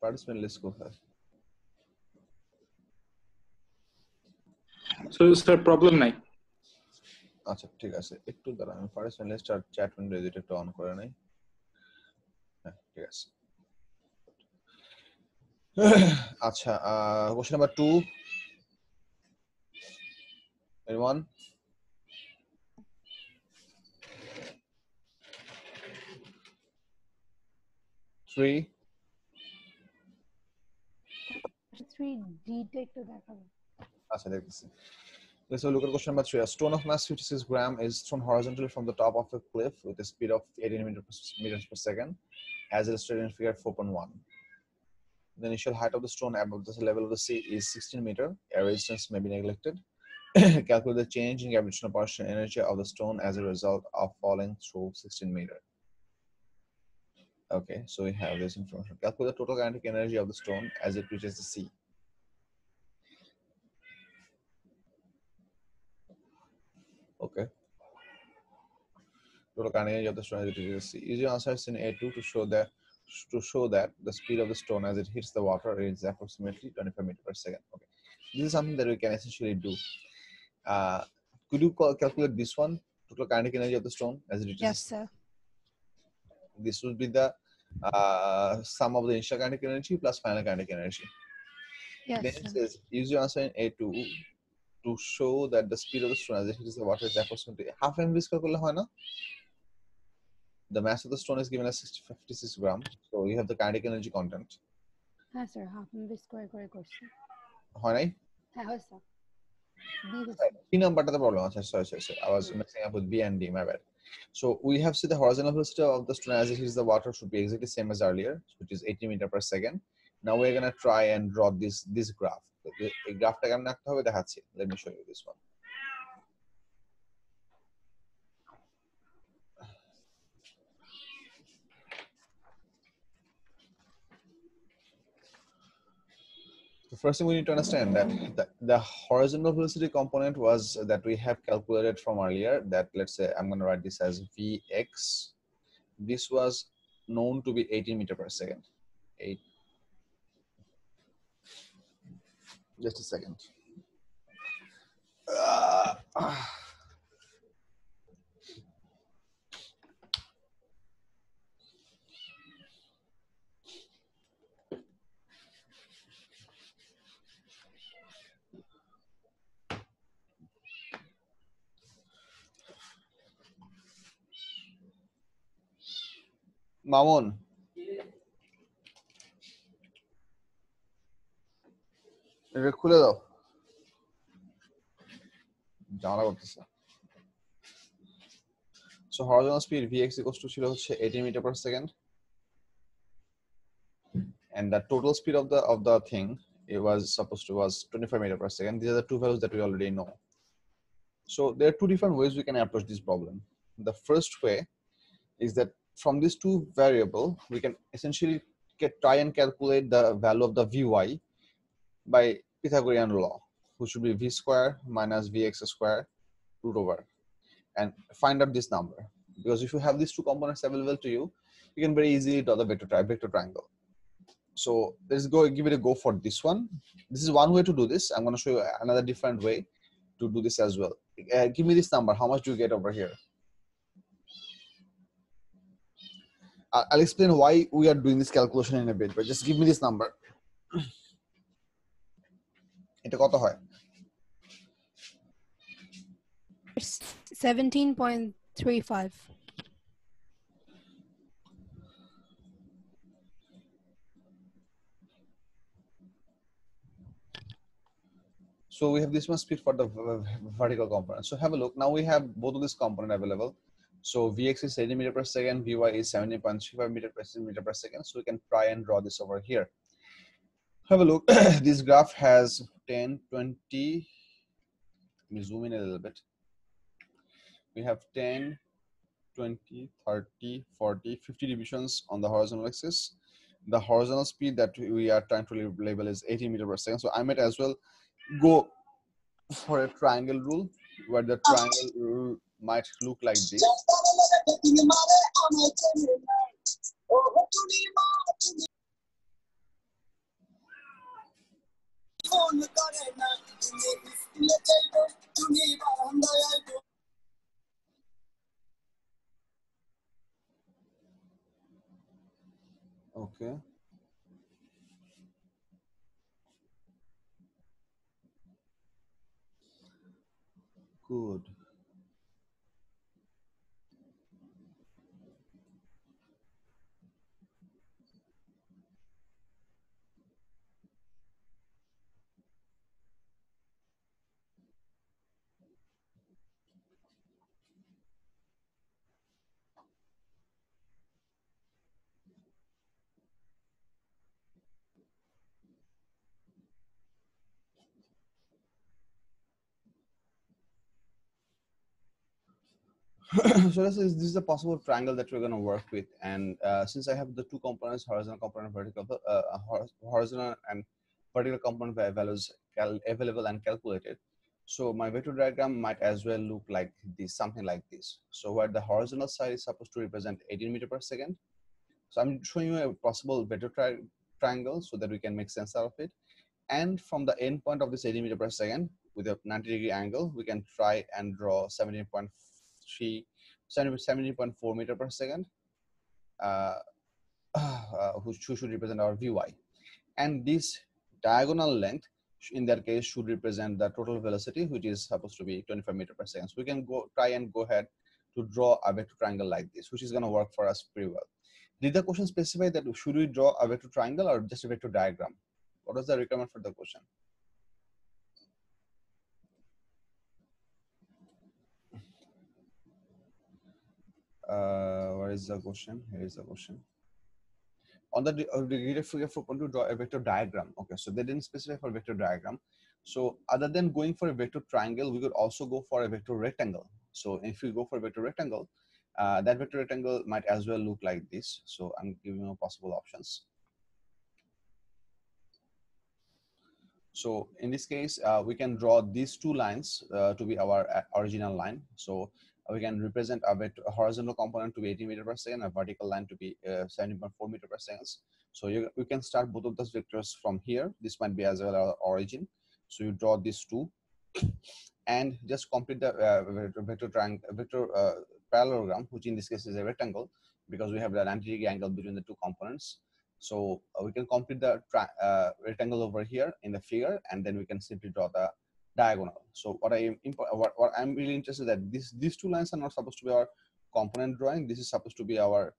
participant list কোথায়? So sir problem নাই। আচ্ছা ঠিক আছে, একটু দাঁড়ান, আমি participant list আর chat window এটা একটু অন করে নাই। হ্যাঁ ঠিক আছে। আচ্ছা, question number 2. Anyone? Three. 3D টা একটু দেখাবো। আচ্ছা দেখতেছি। Let's look at question number 3. A stone of mass 56 gram is thrown horizontally from the top of a cliff with a speed of 18 meters per second, as illustrated in figure 4.1. The initial height of the stone above the level of the sea is 16 meters. Air resistance may be neglected. Calculate the change in gravitational potential energy of the stone as a result of falling through 16 meters. Okay, so we have this information. Calculate the total kinetic energy of the stone as it reaches the sea. Okay. Total kinetic energy of the stone as it reaches the sea. Use your answers in A2 to show that the speed of the stone as it hits the water is approximately 25 meters per second. Okay, this is something that we can essentially do. Could you calculate this one? Total kinetic energy of the stone as it reaches? Yes, sir. This would be the sum of the initial kinetic energy plus final kinetic energy. Yes, Then it sir. says use your answer in A2 to show that the speed of the stone as it hits the water is approximately half mv square করলে হয় না? The mass of the stone is given as 56 grams, so you have the kinetic energy content. হ্যাঁ sir half MV square করে করছি। হয় নাই? হ্যাঁ হয় স্যার। বি হচ্ছে। B numberটাতে problem আছে, sorry. I was messing up with B and D, my bad. So we have said the horizontal velocity of the stone as it hits the water should be exactly the same as earlier, which is 80 meters per second. Now we're gonna try and draw this graph. The graph টা কেমন আঁকতে হবে দেখাচ্ছি. Let me show you this one. The first thing we need to understand that the horizontal velocity component was that we have calculated from earlier. That let's say I'm going to write this as Vx. This was known to be 18 meters per second. 8. Just a second. Mamun. এটা খুলে দাও, জানা করতেছে। So horizontal speed Vx equals to ছিল হচ্ছে 80 meters per second, and the total speed of the thing it was supposed to was 25 meters per second. These are the two values that we already know. So there are two different ways we can approach this problem. The first way is that from these two variables we can essentially try and calculate the value of the Vy by Pythagorean law, which should be v square minus vx square root over, and find out this number. Because if you have these two components available to you, you can very easily draw the vector triangle. So let's go give it a go for this one. This is one way to do this. I'm going to show you another different way to do this as well. Give me this number. How much do you get over here? I'll explain why we are doing this calculation in a bit, but just give me this number. এটা কত হয়? 17.35. So we have this much speed for the vertical component. So have a look. Now we have both of these components available. So Vx is 80 meters per second, Vy is 17.35 meters per second. So we can try and draw this over here. Have a look. This graph has 10, 20. Let me zoom in a little bit. We have 10, 20, 30, 40, 50 divisions on the horizontal axis. The horizontal speed that we are trying to label is 80 meters per second. So I might as well go for a triangle rule, where the triangle rule might look like this. Okay. Good. So this is a possible triangle that we're going to work with, and since I have the two components, horizontal component, vertical, horizontal and vertical component values available and calculated, so my vector diagram might as well look like this, something like this. So where the horizontal side is supposed to represent 18 meter per second. So I'm showing you a possible vector triangle so that we can make sense out of it. And from the end point of this 80 meter per second with a 90-degree angle, we can try and draw 17.4 meter per second, which should represent our Vy. And this diagonal length, in that case, should represent the total velocity, which is supposed to be 25 meter per second. So we can try and go ahead to draw a vector triangle like this, which is going to work for us pretty well. Did the question specify that should we draw a vector triangle or just a vector diagram? What was the requirement for the question? Where is the question? Here is the question. On the degree figure 4.2, draw a vector diagram. Okay, so they didn't specify for vector diagram. So other than going for a vector triangle, we could also go for a vector rectangle. So if we go for a vector rectangle, that vector rectangle might as well look like this. So I'm giving you possible options. So in this case, we can draw these two lines to be our original line. So we can represent a horizontal component to be 80 meter per second, a vertical line to be 17.4 meter per second. So you can start both of those vectors from here. This might be as well our origin. So you draw these two and just complete the vector parallelogram, which in this case is a rectangle because we have the 90-degree angle between the two components. So we can complete the rectangle over here in the figure, and then we can simply draw the diagonal. So what I'm really interested in that these two lines are not supposed to be our component drawing. This is supposed to be our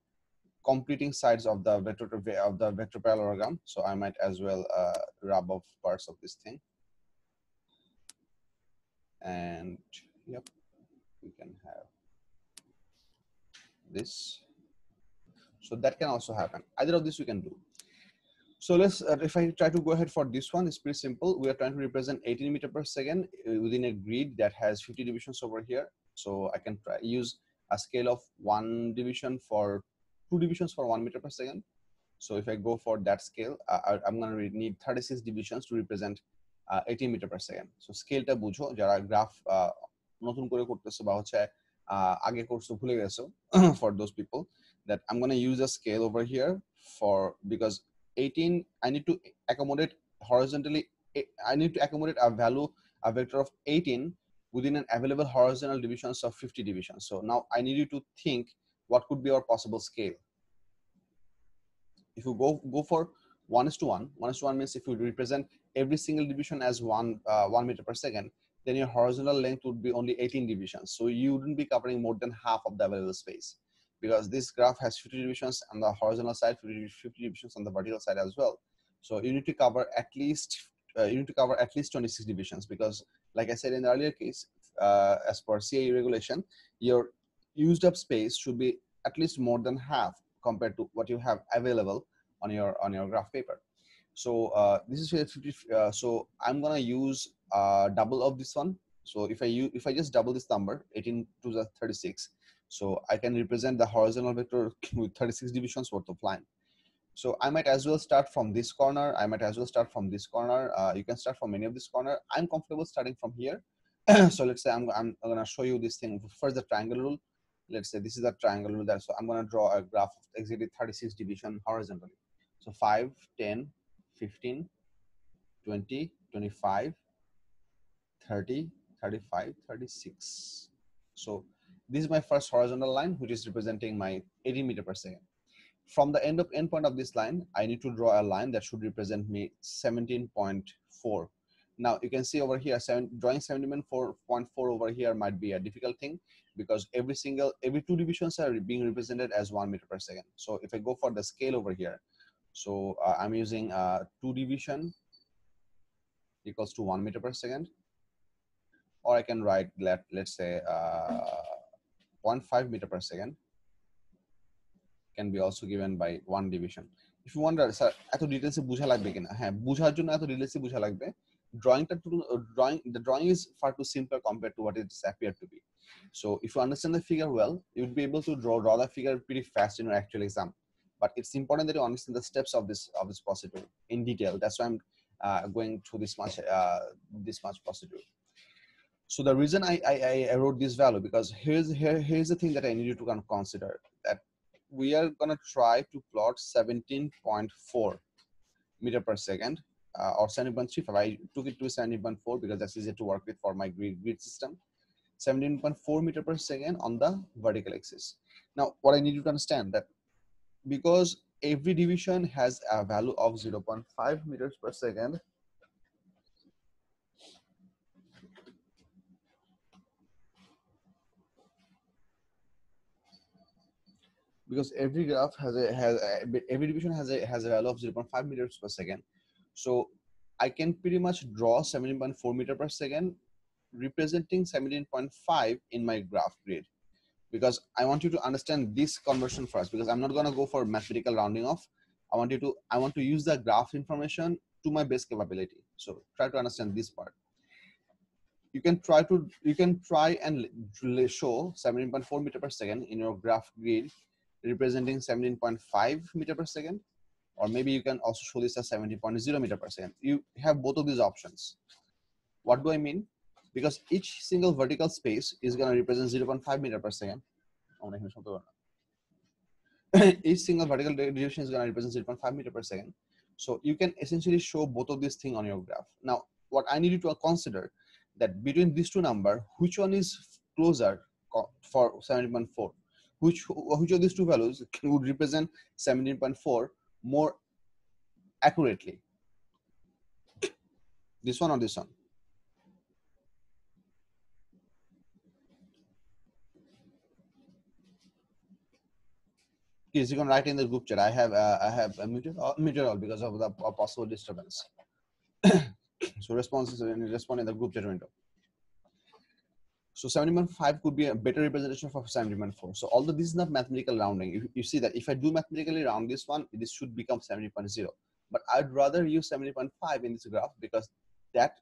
completing sides of the vector parallelogram. So I might as well rub off parts of this thing, and yep, we can have this. So that can also happen. Either of this we can do. So let's, if I try to go ahead for this one, it's pretty simple. We are trying to represent 18 meter per second within a grid that has 50 divisions over here. So I can use a scale of 1 division for 2 divisions for 1 meter per second. So if I go for that scale, I'm going to need 36 divisions to represent 18 meter per second. So scale ta বুঝো যারা graph নতুন করে করতেছো বা হচ্ছে আগে করছো ভুলে গেছো for those people that I'm going to use a scale over here for because 18 I need to accommodate horizontally. I need to accommodate a vector of 18 within an available horizontal divisions of 50 divisions. So now I need you to think what could be our possible scale. If you go for 1:1, 1:1 means if you represent every single division as 1 meter per second, then your horizontal length would be only 18 divisions. So you wouldn't be covering more than half of the available space because this graph has 50 divisions on the horizontal side, 50 divisions on the vertical side as well. So you need to cover at least 26 divisions because, like I said in the earlier case, as per CAE regulation, your used up space should be at least more than half compared to what you have available on your graph paper. So this is 50. So I'm gonna use double of this one. So if I just double this number, 18 to the 36, so I can represent the horizontal vector with 36 divisions worth of line. So I might as well start from this corner. I might as well start from this corner. You can start from any of this corner. I'm comfortable starting from here. So let's say I'm gonna show you this thing. First, the triangle rule. Let's say this is a triangle rule there. So I'm gonna draw a graph of exactly 36 division horizontally. So 5, 10, 15, 20, 25, 30, 35, 36. So this is my first horizontal line, which is representing my 80 meter per second. From the end point of this line, I need to draw a line that should represent me 17.4. Now you can see over here, drawing 17.4 over here might be a difficult thing because every two divisions are being represented as 1 meter per second. So if I go for the scale over here, so I'm using 2 division equals to 1 meter per second, or I can write let's say 0.5 meter per second can be also given by 1 division. If you wonder, sir, এত ডিটেইলসে বুঝা লাগবে কিনা? হ্যাঁ, বুঝার জন্য এত ডিটেইলসে বুঝা লাগবে। The drawing is far too simpler compared to what it appeared to be. So if you understand the figure well, you would be able to draw the figure pretty fast in your actual exam. But it's important that you understand the steps of this procedure in detail. That's why I'm going through this much procedure. So the reason I wrote this value, because here's the thing that I need you to consider, that we are gonna try to plot 17.4 meter per second or 17.35. I took it to 17.4 because that's easy to work with for my grid system. 17.4 meter per second on the vertical axis. Now what I need you to understand, that because every division has a value of 0.5 meters per second, because every graph every division has a value of 0.5 meters per second. So I can pretty much draw 17.4 meter per second representing 17.5 in my graph grid, because I want you to understand this conversion first, because I'm not going to go for mathematical rounding off. I want to use the graph information to my best capability. So try to understand this part. You can try and show 17.4 meter per second in your graph grid representing 17.5 meter per second, or maybe you can also show this as 17.0 meter per second. You have both of these options. What do I mean? Because each single vertical space is going to represent 0.5 meter per second. Each single vertical direction is going to represent 0.5 meter per second. So you can essentially show both of these things on your graph. Now, what I need you to consider, that between these two numbers, which one is closer for 17.4? Which of these two values would represent 17.4 more accurately? This one or this one? Yes, you can write in the group chat. I have muted all because of the possible disturbance. So respond in the group chat window. So 17.5 could be a better representation for 17.4. So although this is not mathematical rounding, you see that if I do mathematically round this one, this should become 17.0. But I'd rather use 17.5 in this graph because that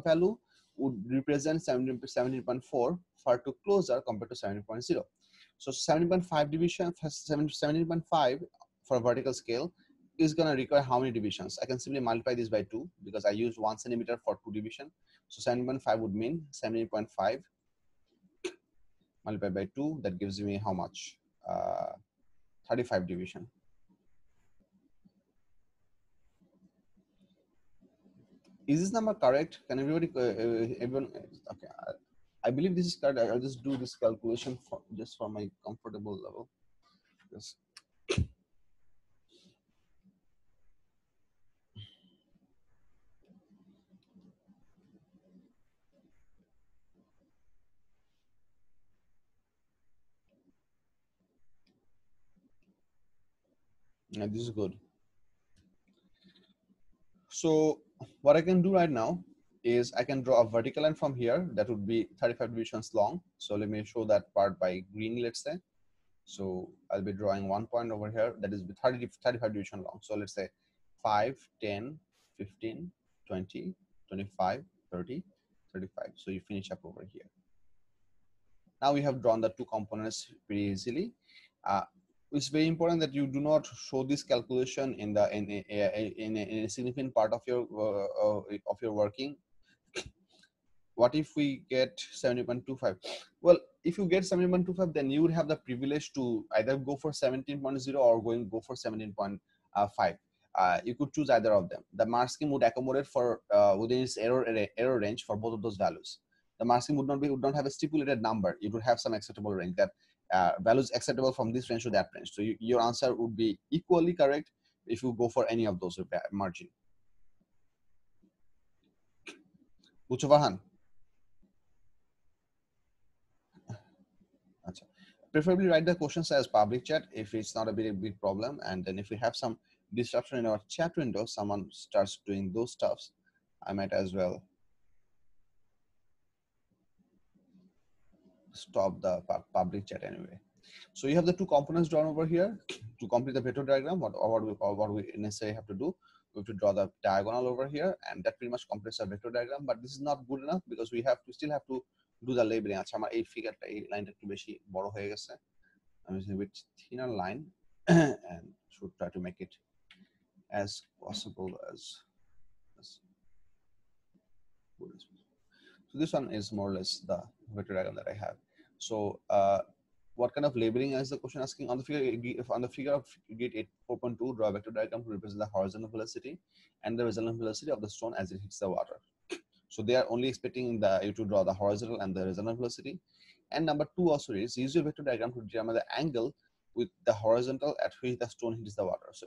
value would represent 17.4 far too closer compared to 17.0. So 17.5 division, 17.5 for a vertical scale is going to require how many divisions? I can simply multiply this by 2 because I used 1 centimeter for 2 division. So 17.5 would mean 17.5 multiplied by 2. That gives me how much? 35 division. Is this number correct? Can everybody, everyone? Okay, I believe this is correct. I'll just do this calculation just for my comfortable level. Yes. Yeah, this is good. So what I can do right now is I can draw a vertical line from here that would be 35 divisions long. So let me show that part by green, let's say. So I'll be drawing one point over here that is 35 division long. So let's say 5, 10, 15, 20, 25, 30, 35. So you finish up over here. Now we have drawn the two components pretty easily. It's very important that you do not show this calculation in a significant part of your working. What if we get 70.25? Well, if you get 70.25, then you would have the privilege to either go for 17.0 or go for 17.5. you could choose either of them. The mark scheme would accommodate for within its error range for both of those values. The mark scheme would not have a stipulated number. It would have some acceptable range, that values acceptable from this range to that range. So your answer would be equally correct if you go for any of those margin. বুঝছো ফারহান? আচ্ছা. Preferably write the questions as public chat if it's not a big problem, and then if we have some disruption in our chat window, someone starts doing those stuffs, I might as well stop the public chat anyway. So you have the two components drawn over here. To complete the vector diagram, what we necessarily have to do, we have to draw the diagonal over here, and that pretty much completes our vector diagram. But this is not good enough because we still have to do the labeling. আচ্ছা, আমার এই ফিগারটা, এই লাইনটা একটু বেশি বড় হয়ে গেছে. I'm using a bit thinner line and should try to make it as possible as good as possible. So this one is more or less the vector diagram that I have. So what kind of labeling is the question asking? On the figure of grid 4.2, draw a vector diagram to represent the horizontal velocity and the resultant velocity of the stone as it hits the water. So they are only expecting you to draw the horizontal and the resultant velocity. And number 2 also is use your vector diagram to determine the angle with the horizontal at which the stone hits the water. So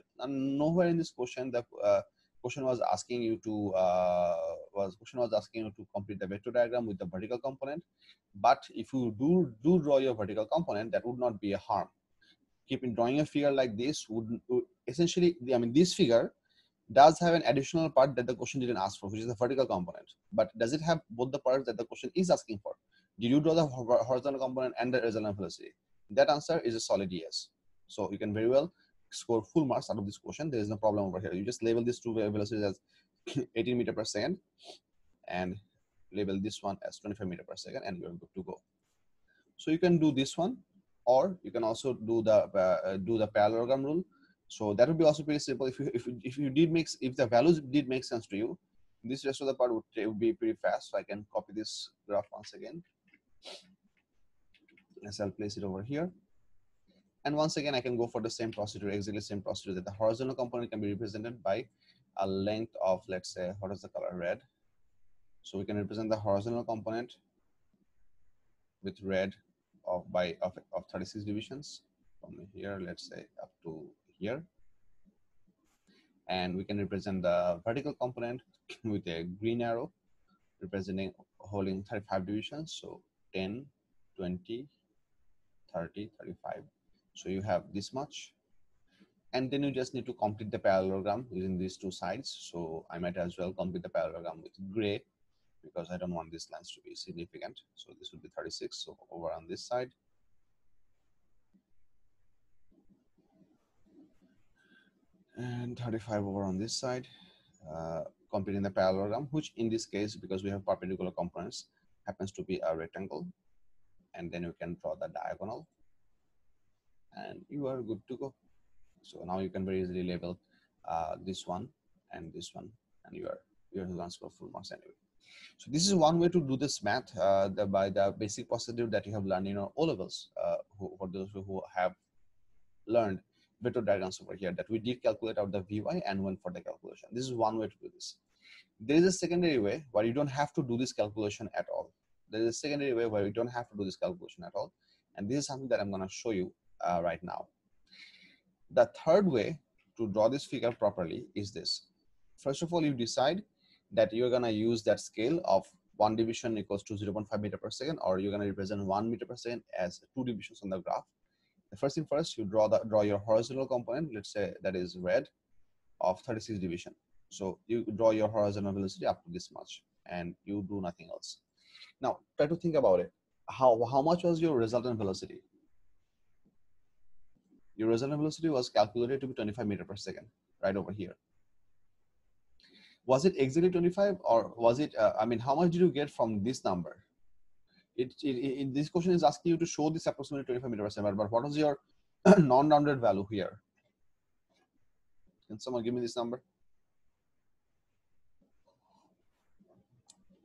nowhere in this question the question was asking you to complete the vector diagram with the vertical component. But if you do draw your vertical component, that would not be a harm. Keeping drawing a figure like this would essentially, I mean, this figure does have an additional part that the question didn't ask for, which is the vertical component. But does it have both the parts that the question is asking for? Did you draw the horizontal component and the resultant velocity? That answer is a solid yes. So you can very well score full marks out of this question. There is no problem over here. You just label these two velocities as 18 meter per second and label this one as 25 meter per second, and you're good to go. So you can do this one, or you can also do the parallelogram rule. So that would be also pretty simple. If the values did make sense to you, this rest of the part would be pretty fast. So I can copy this graph once again. Yes, I'll place it over here. And once again, I can go for the same procedure, exactly same procedure, that the horizontal component can be represented by a length of, let's say, what is the color? Red. So we can represent the horizontal component with red of 36 divisions from here, let's say, up to here. And we can represent the vertical component with a green arrow representing holding 35 divisions. So 10, 20, 30, 35. So you have this much. And then you just need to complete the parallelogram using these two sides. So I might as well complete the parallelogram with gray because I don't want these lines to be significant. So this would be 36. So over on this side. And 35 over on this side. Completing the parallelogram, which in this case, because we have perpendicular components, happens to be a rectangle. And then you can draw the diagonal and you are good to go. So now you can very easily label this one and this one, and you are going to score full marks anyway. So this is one way to do this math by the basic procedure that you have learned in your O levels. For those who have learned vector diagrams over here, that we did calculate out the Vy and went for the calculation. This is one way to do this. There is a secondary way where you don't have to do this calculation at all. There is a secondary way where you don't have to do this calculation at all. And this is something that I'm going to show you right now. The third way to draw this figure properly is this. First of all, you decide that you're going to use that scale of 1 division equals to 0.5 meter per second, or you're going to represent 1 meter per second as 2 divisions on the graph. The first thing first, you draw your horizontal component, let's say that is red, of 36 division. So you draw your horizontal velocity up to this much and you do nothing else. Now try to think about it. How much was your resultant velocity? Your resultant velocity was calculated to be 25 meter per second, right over here. Was it exactly 25, or was it, I mean, how much did you get from this number? This question is asking you to show this approximately 25 meter per second, but what was your non-rounded value here? Can someone give me this number?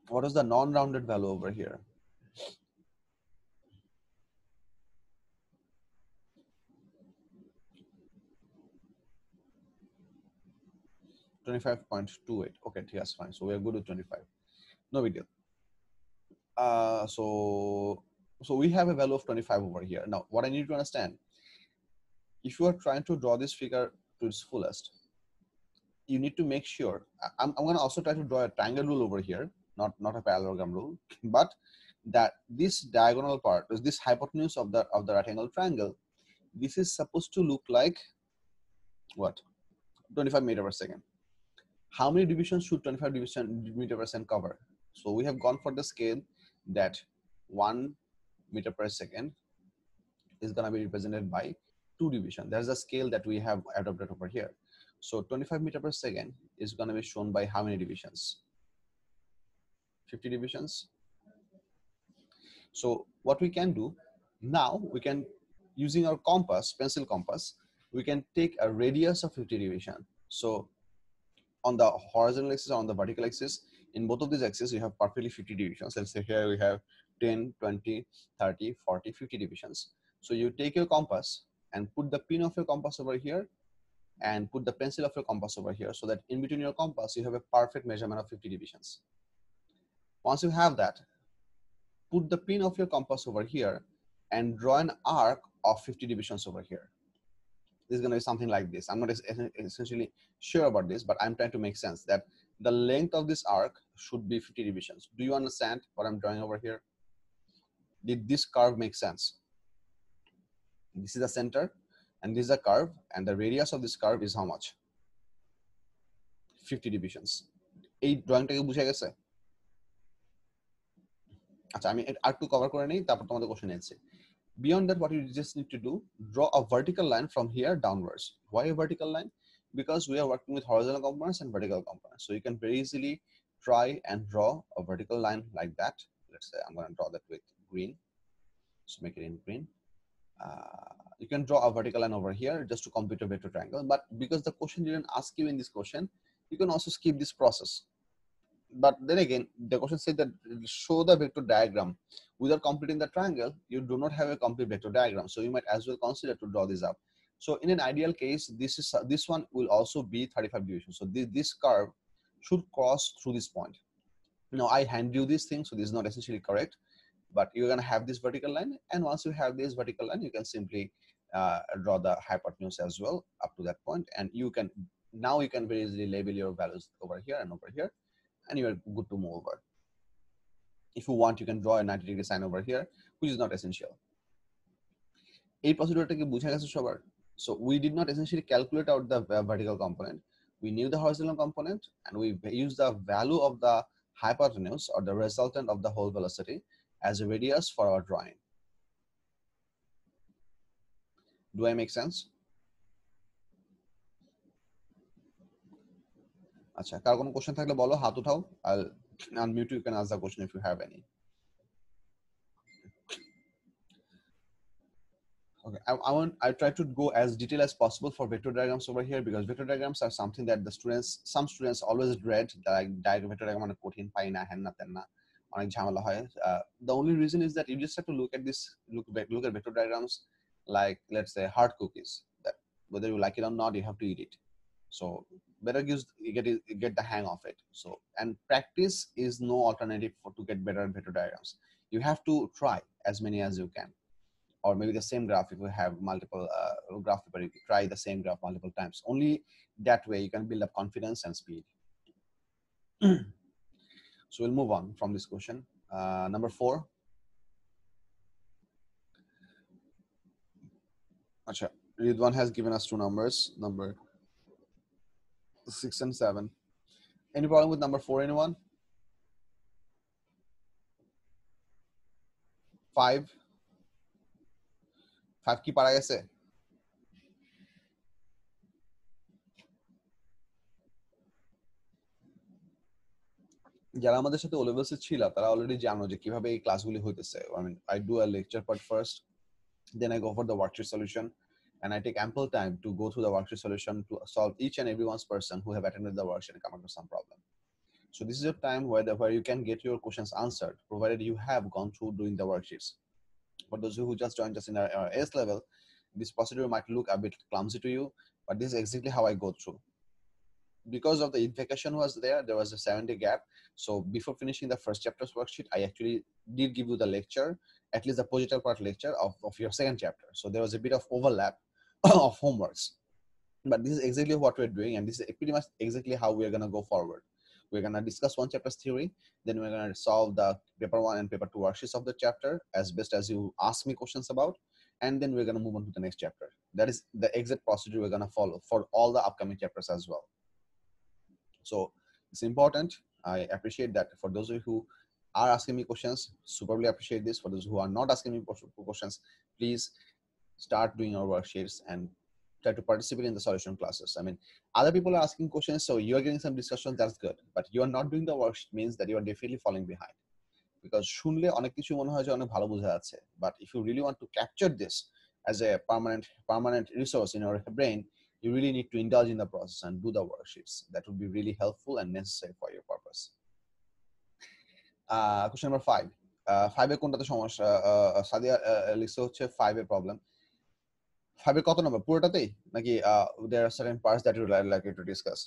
What is the non-rounded value over here? 25.28. Okay, that's fine. So we are good with 25. No big deal. So we have a value of 25 over here. Now, what I need to understand, if you are trying to draw this figure to its fullest, you need to make sure, I'm going to also try to draw a triangle rule over here, not a parallelogram rule, but that this diagonal part, this hypotenuse of the right angle triangle, this is supposed to look like what? 25 meter per second. How many divisions should 25 meter per second cover? So we have gone for the scale that 1 meter per second is going to be represented by 2 division. There's a scale that we have adopted over here. So 25 meter per second is going to be shown by how many divisions? 50 divisions. So what we can do now, we can, using our compass, pencil compass, we can take a radius of 50 division. So on the horizontal axis or on the vertical axis, in both of these axes, you have perfectly 50 divisions. Let's say here we have 10, 20, 30, 40, 50 divisions. So you take your compass and put the pin of your compass over here and put the pencil of your compass over here, so that in between your compass, you have a perfect measurement of 50 divisions. Once you have that, put the pin of your compass over here and draw an arc of 50 divisions over here. This is going to be something like this. I'm not essentially sure about this, but I'm trying to make sense that the length of this arc should be 50 divisions. Do you understand what I'm drawing over here? Did this curve make sense? This is the center and this is a curve, and the radius of this curve is how much? 50 divisions. এই ড্রয়িংটাকে বুঝা গেছে? আচ্ছা, আমি আর একটু cover করে নেই, তারপর তোমাদের কোশ্চেন আছে। Beyond that, what you just need to do, draw a vertical line from here downwards. Why a vertical line? Because we are working with horizontal components and vertical components. So you can very easily try and draw a vertical line like that. Let's say I'm going to draw that with green. So make it in green. You can draw a vertical line over here just to compute a vector triangle. But because the question didn't ask you in this question, you can also skip this process. But then again, the question said that show the vector diagram without completing the triangle. You do not have a complete vector diagram, so you might as well consider to draw this up. So in an ideal case, this one will also be 35 divisions. So this curve should cross through this point. Now I hand you this thing, so this is not essentially correct, but you're going to have this vertical line, and once you have this vertical line, you can simply draw the hypotenuse as well up to that point, and you can very easily label your values over here and over here, and you are good to move over. If you want, you can draw a 90-degree sign over here, which is not essential. এই procedure-টাকে বুঝা গেছে সবার? So we did not essentially calculate out the vertical component. We knew the horizontal component, and we used the value of the hypotenuse or the resultant of the whole velocity as a radius for our drawing. Do I make sense? আচ্ছা, কার কোনো question থাকলে বলো, হাত উঠাও। I'll unmute you. You can ask the question if you have any. Okay, I try to go as detailed as possible for vector diagrams over here, because vector diagrams are something that some students always dread. Like vector diagram on a কঠিন পাই না, হেন না তেন না, অনেক ঝামেলা হয়। The only reason is that you just have to look at vector diagrams like, let's say, hard cookies, that whether you like it or not, you have to eat it. So better get the hang of it. So, and practice is no alternative to get better at vector diagrams. You have to try as many as you can. Or maybe the same graph, if we have multiple graph paper, you try the same graph multiple times. Only that way you can build up confidence and speed. So we'll move on from this question. Number 4. Acha, Ridwan has given us 2 numbers, number 6 and 7. Any problem with number 4, anyone? 5 কি পারা গেছে? যারা আমাদের সাথে ওলেভেলসে ছিল তারা already জানো যে কিভাবে এই ক্লাসগুলি হইতেছে। I mean, I do a lecture part first, then I go for the worksheet solution, and I take ample time to go through the worksheet solution to solve each and every one's person who have attended the worksheet and come across some problem. So this is your time where you can get your questions answered, provided you have gone through doing the worksheets. For those who just joined us in our S level, this procedure might look a bit clumsy to you, but this is exactly how I go through. because of the vacation was there was a 7-day gap. So before finishing the first chapter's worksheet, I actually did give you the lecture, at least the positive part lecture of your second chapter. So there was a bit of overlap of homeworks. But this is exactly what we're doing, and this is pretty much exactly how we're going to go forward. We're going to discuss one chapter's theory, then we're going to solve the paper 1 and paper 2 worksheets of the chapter as best as you ask me questions about, and then we're going to move on to the next chapter. That is the exact procedure we're going to follow for all the upcoming chapters as well. So it's important. I appreciate that. For those of you who are asking me questions, superbly appreciate this. For those who are not asking me questions, please start doing your worksheets and try to participate in the solution classes. I mean, other people are asking questions, so you're getting some discussion, that's good. But you are not doing the worksheet means that you are definitely falling behind. Because শুনলে অনেক কিছু মনে হয় যে অনেক ভালো বোঝা যাচ্ছে, but if you really want to capture this as a permanent resource in your brain, you really need to indulge in the process and do the worksheets. That would be really helpful and necessary for your purpose. Question number 5. 5 এ কোনটাতে সমস্যা? সাদিয়া লিখছে হচ্ছে 5 এ problem. 5 এর কত নম্বর? পুরোটাতেই নাকি there are certain parts that you would like to discuss?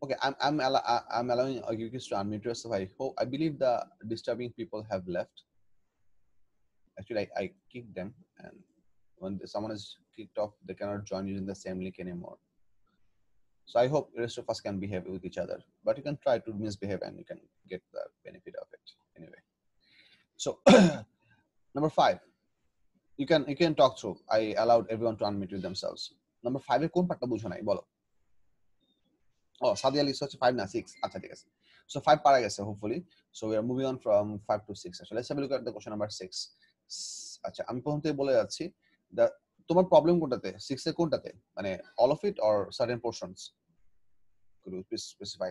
Okay, I'm allowing you guys to unmute yourself. I believe the disturbing people have left. Actually, I kicked them, and when someone is kicked off, they cannot join using the same link anymore. So I hope the rest of us can behave with each other, but you can try to misbehave and you can get the benefit of it anyway. So number 5, you can talk through. I allowed everyone to unmute themselves. Number 5 এর কোন পার্টটা বুঝো নাই বলো? সাদিয়া লিখছে হচ্ছে 5 না 6. আচ্ছা ঠিক আছে। So 5 পারা গেছে hopefully. So we are moving on from 5 to 6. Actually, let's have a look at the question number 6. আচ্ছা, আমি প্রথম থেকে বলে যাচ্ছি, তোমার প্রবলেম কোনটাতে? 6 এর কোনটাতে? মানে all of it or certain portions? Could you please specify?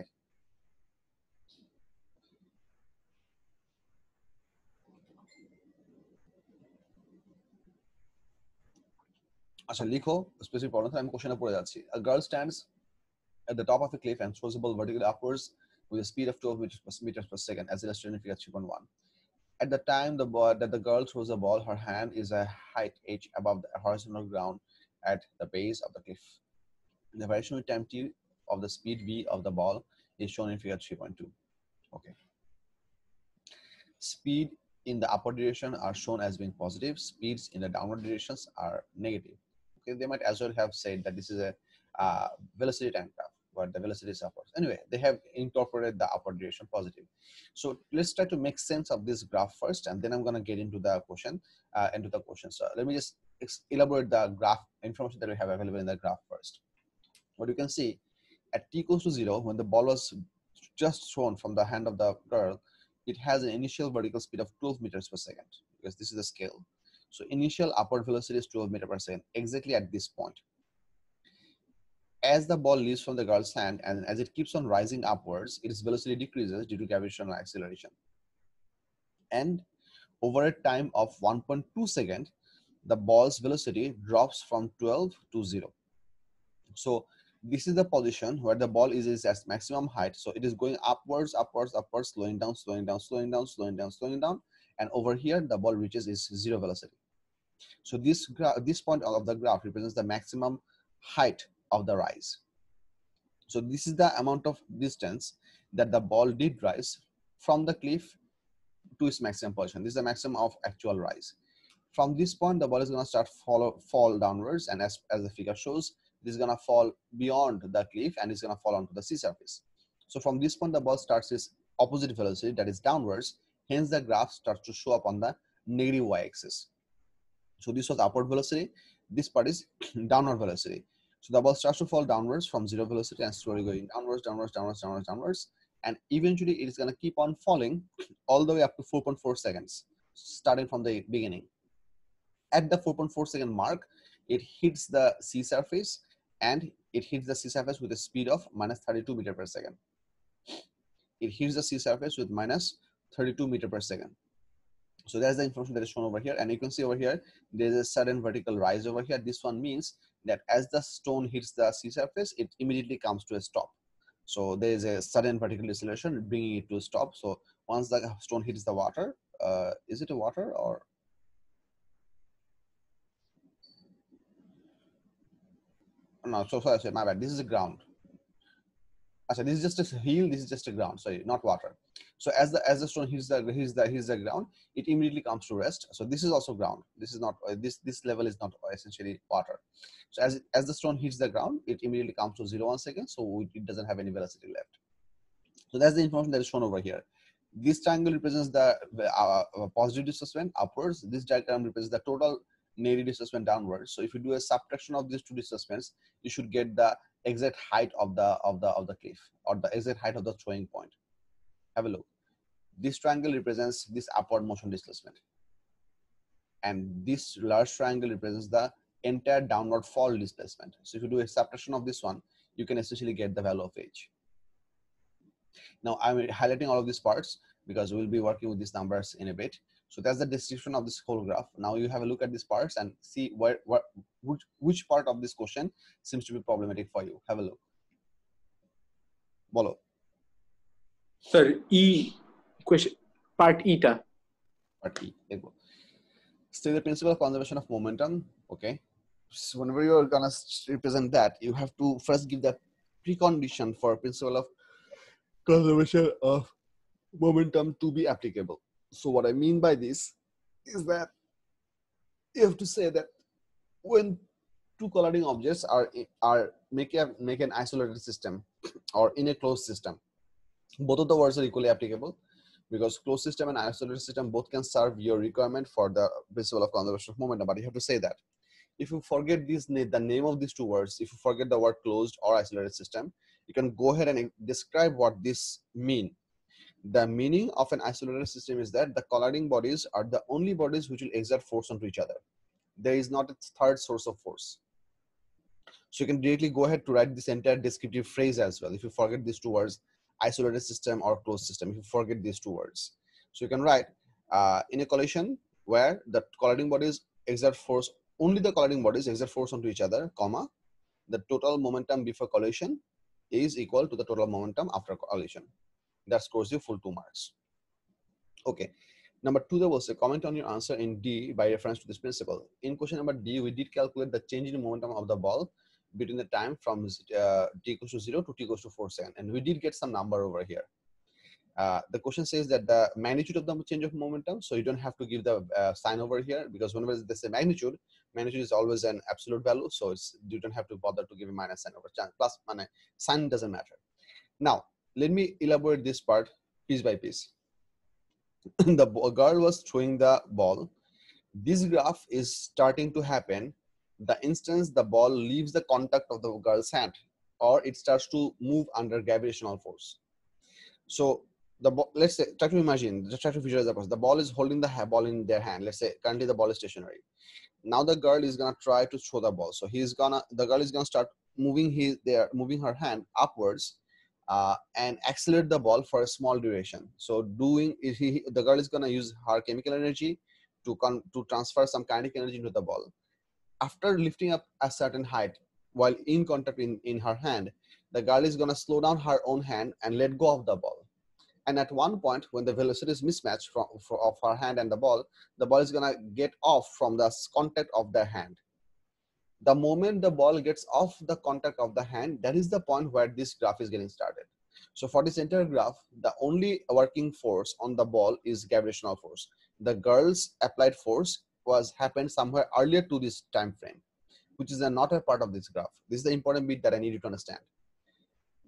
আচ্ছা লিখো স্পেসিফিক প্রবলেম, আমি কোশ্চেনে পড়ে যাচ্ছি। A girl stands at the top of a cliff and throws a ball vertically upwards with a speed of 12 meters per second, as illustrated in figure 3.1. At the time that the girl throws the ball, her hand is a height h above the horizontal ground at the base of the cliff. The variation with time t of the speed v of the ball is shown in figure 3.2. Okay. Speed in the upward direction are shown as being positive. Speeds in the downward directions are negative. Okay, they might as well have said that this is a velocity time graph where the velocity is upwards. Anyway, they have incorporated the upward direction positive. So let's try to make sense of this graph first, and then I'm going to get into the question. So let me just elaborate the graph information that we have available in the graph first. What you can see, at t equals to 0, when the ball was just thrown from the hand of the girl, it has an initial vertical speed of 12 meters per second, because this is the scale. So initial upward velocity is 12 meters per second, exactly at this point. As the ball leaves from the girl's hand and as it keeps on rising upwards, its velocity decreases due to gravitational acceleration. And over a time of 1.2 seconds, the ball's velocity drops from 12 to 0. So this is the position where the ball is at maximum height. So it is going upwards, slowing down, and over here the ball reaches its 0 velocity. So this point of the graph represents the maximum height of the rise. So this is the amount of distance that the ball did rise from the cliff to its maximum position. This is the maximum of actual rise. From this point, the ball is going to start fall downwards, and as the figure shows, it is going to fall beyond the cliff and it's going to fall onto the sea surface. So from this point, the ball starts its opposite velocity, that is downwards. Hence, the graph starts to show up on the negative y-axis. So this was upward velocity. This part is downward velocity. So the ball starts to fall downwards from 0 velocity and slowly going downwards. And eventually it is going to keep on falling all the way up to 4.4 seconds, starting from the beginning. At the 4.4 second mark, it hits the sea surface, and it hits the sea surface with a speed of minus 32 meters per second. It hits the sea surface with minus 32 meters per second. So that's the information that is shown over here, and you can see over here there's a sudden vertical rise over here. This one means that as the stone hits the sea surface, it immediately comes to a stop. So there is a sudden vertical deceleration bringing it to a stop. So once the stone hits the water, is it a water or no, so sorry, my bad. This is a ground. This is just a hill. This is just a ground. Sorry, not water. So as the stone hits the ground, it immediately comes to rest. So this is also ground. This is not this level is not essentially water. So as the stone hits the ground, it immediately comes to 0 1 second. So it doesn't have any velocity left. So that's the information that is shown over here. This triangle represents the positive displacement upwards. This diagram represents the total negative displacement downwards. So if you do a subtraction of these two displacements, you should get the exact height of the cliff, or the exact height of the throwing point. Have a look. This triangle represents this upward motion displacement, and this large triangle represents the entire downward fall displacement. So if you do a subtraction of this one, you can essentially get the value of h. Now I'm highlighting all of these parts because we'll be working with these numbers in a bit. So that's the description of this whole graph. Now you have a look at these parts and see which part of this question seems to be problematic for you. Have a look. Bolo. Sir, question part eta. Part E. Still the principle of conservation of momentum. Okay. So whenever you're gonna represent that, you have to first give the precondition for principle of conservation of momentum to be applicable. So what I mean by this is that you have to say that when two colliding objects make an isolated system or in a closed system, both of the words are equally applicable, because closed system and isolated system both can serve your requirement for the principle of conservation of momentum. But you have to say that. If you forget the name of these two words, if you forget the word closed or isolated system, you can go ahead and describe what this mean. The meaning of an isolated system is that the colliding bodies are the only bodies which will exert force onto each other. There is not a third source of force. So you can directly go ahead to write this entire descriptive phrase as well. If you forget these two words, isolated system or closed system, if you forget these two words. So you can write in a collision where the colliding bodies exert force, only the colliding bodies exert force onto each other, comma, the total momentum before collision is equal to the total momentum after collision. That scores you full 2 marks. Okay. Number 2, there was a comment on your answer in D by reference to this principle. In question number D, we did calculate the change in momentum of the ball between the time from t equals to 0 to t equals to 4 seconds. And we did get some number over here. The question says that the magnitude of the change of momentum, so you don't have to give the sign over here, because whenever they say magnitude is always an absolute value. So you don't have to bother to give a minus sign over plus sign doesn't matter. Now, let me elaborate this part piece by piece. The girl was throwing the ball. This graph is starting to happen the instant the ball leaves the contact of the girl's hand, or it starts to move under gravitational force. So let's say, try to visualize the person. The ball is holding the ball in their hand. Let's say currently the ball is stationary. Now the girl is gonna try to throw the ball. So the girl is gonna start moving her hand upwards and accelerate the ball for a small duration. So the girl is gonna use her chemical energy to transfer some kinetic energy into the ball. After lifting up a certain height while in contact in her hand, the girl is gonna slow down her own hand and let go of the ball. And at one point, when the velocity is mismatched of her hand and the ball is gonna get off from the contact of the hand. The moment the ball gets off the contact of the hand, that is the point where this graph is getting started. So for this entire graph, the only working force on the ball is gravitational force. The girl's applied force happened somewhere earlier to this time frame, which is not a part of this graph. This is the important bit that I need you to understand.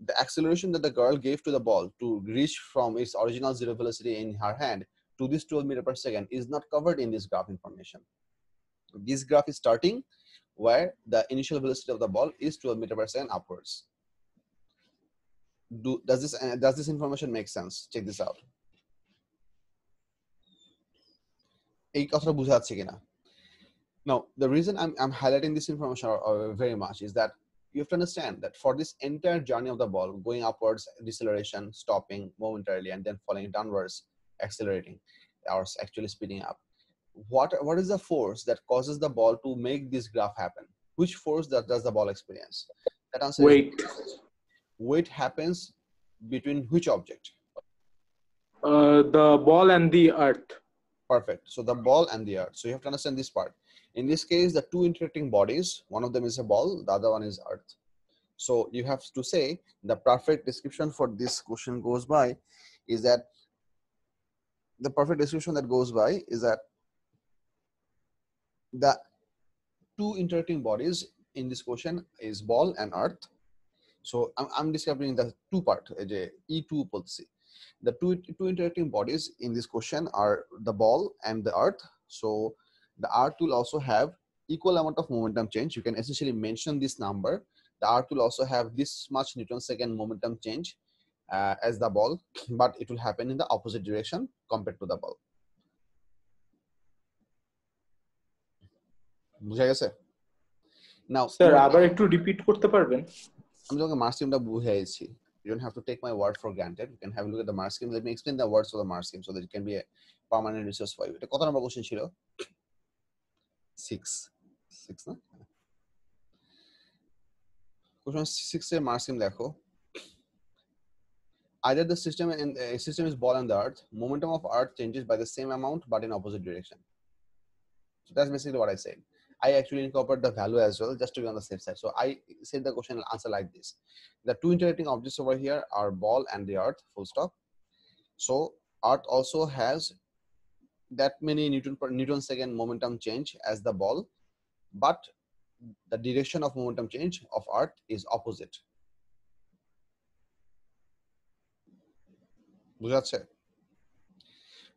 The acceleration that the girl gave to the ball to reach from its original zero velocity in her hand to this 12 meters per second is not covered in this graph information. This graph is starting where the initial velocity of the ball is 12 meters per second upwards. Does this information make sense? Check this out. Now, the reason I'm highlighting this information very much is that you have to understand that for this entire journey of the ball, going upwards, deceleration, stopping momentarily, and then falling downwards, accelerating, or actually speeding up, what is the force that causes the ball to make this graph happen? Which force does the ball experience? That answer weight. Is weight happens between which object? The ball and the earth. Perfect. So the ball and the earth. So you have to understand this part. In this case, the two interacting bodies, one of them is a ball, the other one is earth. So you have to say the perfect description for this question goes by is that the perfect description that goes by is that the two interacting bodies in this question is ball and earth. So I'm describing the two part, E2 policy. The two interacting bodies in this question are the ball and the earth. So the earth will also have equal amount of momentum change. You can essentially mention this number. The earth will also have this much Newton second momentum change as the ball, but it will happen in the opposite direction compared to the ball. বুঝা গেছে? Now, sir আবার একটু repeat করতে পারবেন? আমি তোমাকে mark স্কিমটা বুঝাইছি. You don't have to take my word for granted. You can have a look at the mark scheme. Let me explain the words of the mark scheme so that it can be a permanent resource for you. এটা কত নম্বর question ছিল? 6 না? Question 6 এর mark scheme দেখো. Either the system is ball and the earth, momentum of earth changes by the same amount but in opposite direction. So that's basically what I said. I actually incorporate the value as well just to be on the safe side. So I said the question and answer like this. The two interacting objects over here are ball and the earth, full stop. So earth also has that many Newton second momentum change as the ball, but the direction of momentum change of earth is opposite. বুঝাচ্ছে?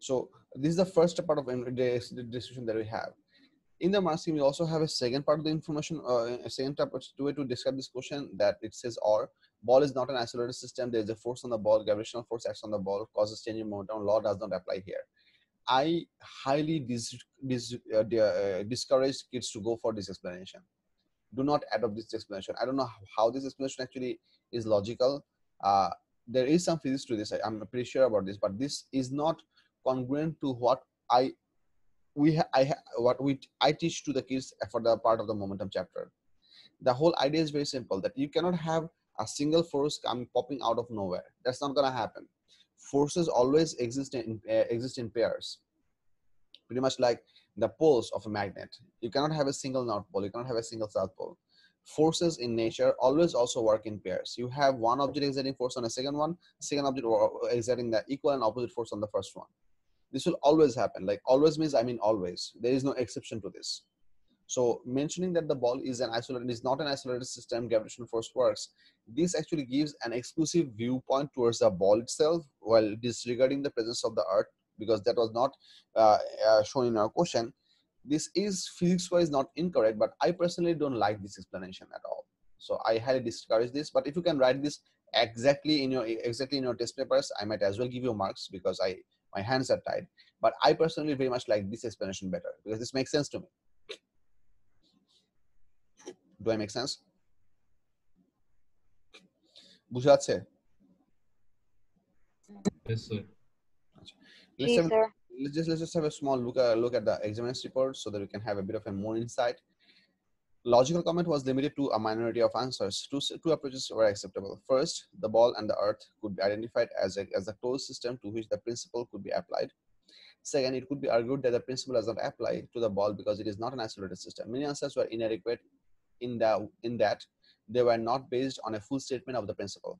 So this is the first part of the description that we have. In the mark scheme, we also have a second part of the information, a second way to describe this question, that it says or ball is not an isolated system. There is a force on the ball, gravitational force acts on the ball, causes change in momentum. Law does not apply here. I highly discourage kids to go for this explanation. Do not adopt this explanation. I don't know how this explanation actually is logical. There is some physics to this. I'm pretty sure about this, but this is not congruent to what I teach to the kids for the part of the momentum chapter. The whole idea is very simple, that you cannot have a single force popping out of nowhere. That's not going to happen. Forces always exist in pairs, pretty much like the poles of a magnet. You cannot have a single north pole, you cannot have a single south pole. Forces in nature always also work in pairs. You have one object exerting force on a second object exerting the equal and opposite force on the first one. This will always happen. Like always means I mean always. There is no exception to this. So mentioning that the ball is not an isolated system, gravitational force works, this actually gives an exclusive viewpoint towards the ball itself while disregarding the presence of the earth, because that was not shown in our question. This is physics-wise not incorrect, but I personally don't like this explanation at all. So I highly discourage this. But if you can write this exactly in your test papers, I might as well give you marks, because my hands are tied. But I personally very much like this explanation better, because this makes sense to me. Do I make sense? বুঝাচ্ছে? Yes, sir. Let's just have a small look at the examiner's report so that we can have a bit of a more insight. Logical comment was limited to a minority of answers. Two approaches were acceptable. First, the ball and the earth could be identified as a closed system to which the principle could be applied. Second, it could be argued that the principle does not apply to the ball because it is not an isolated system. Many answers were inadequate in that they were not based on a full statement of the principle.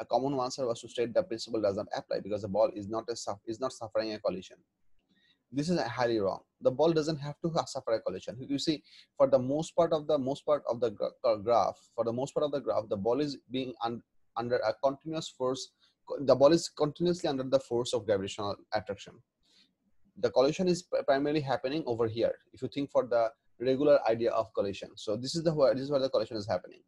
A common answer was to state the principle does not apply because the ball is not suffering a collision. This is highly wrong. The ball doesn't have to suffer a collision. You see, for the most part of the graph, the ball is being under a continuous force. The ball is continuously under the force of gravitational attraction. The collision is primarily happening over here, if you think for the regular idea of collision. So this is where the collision is happening.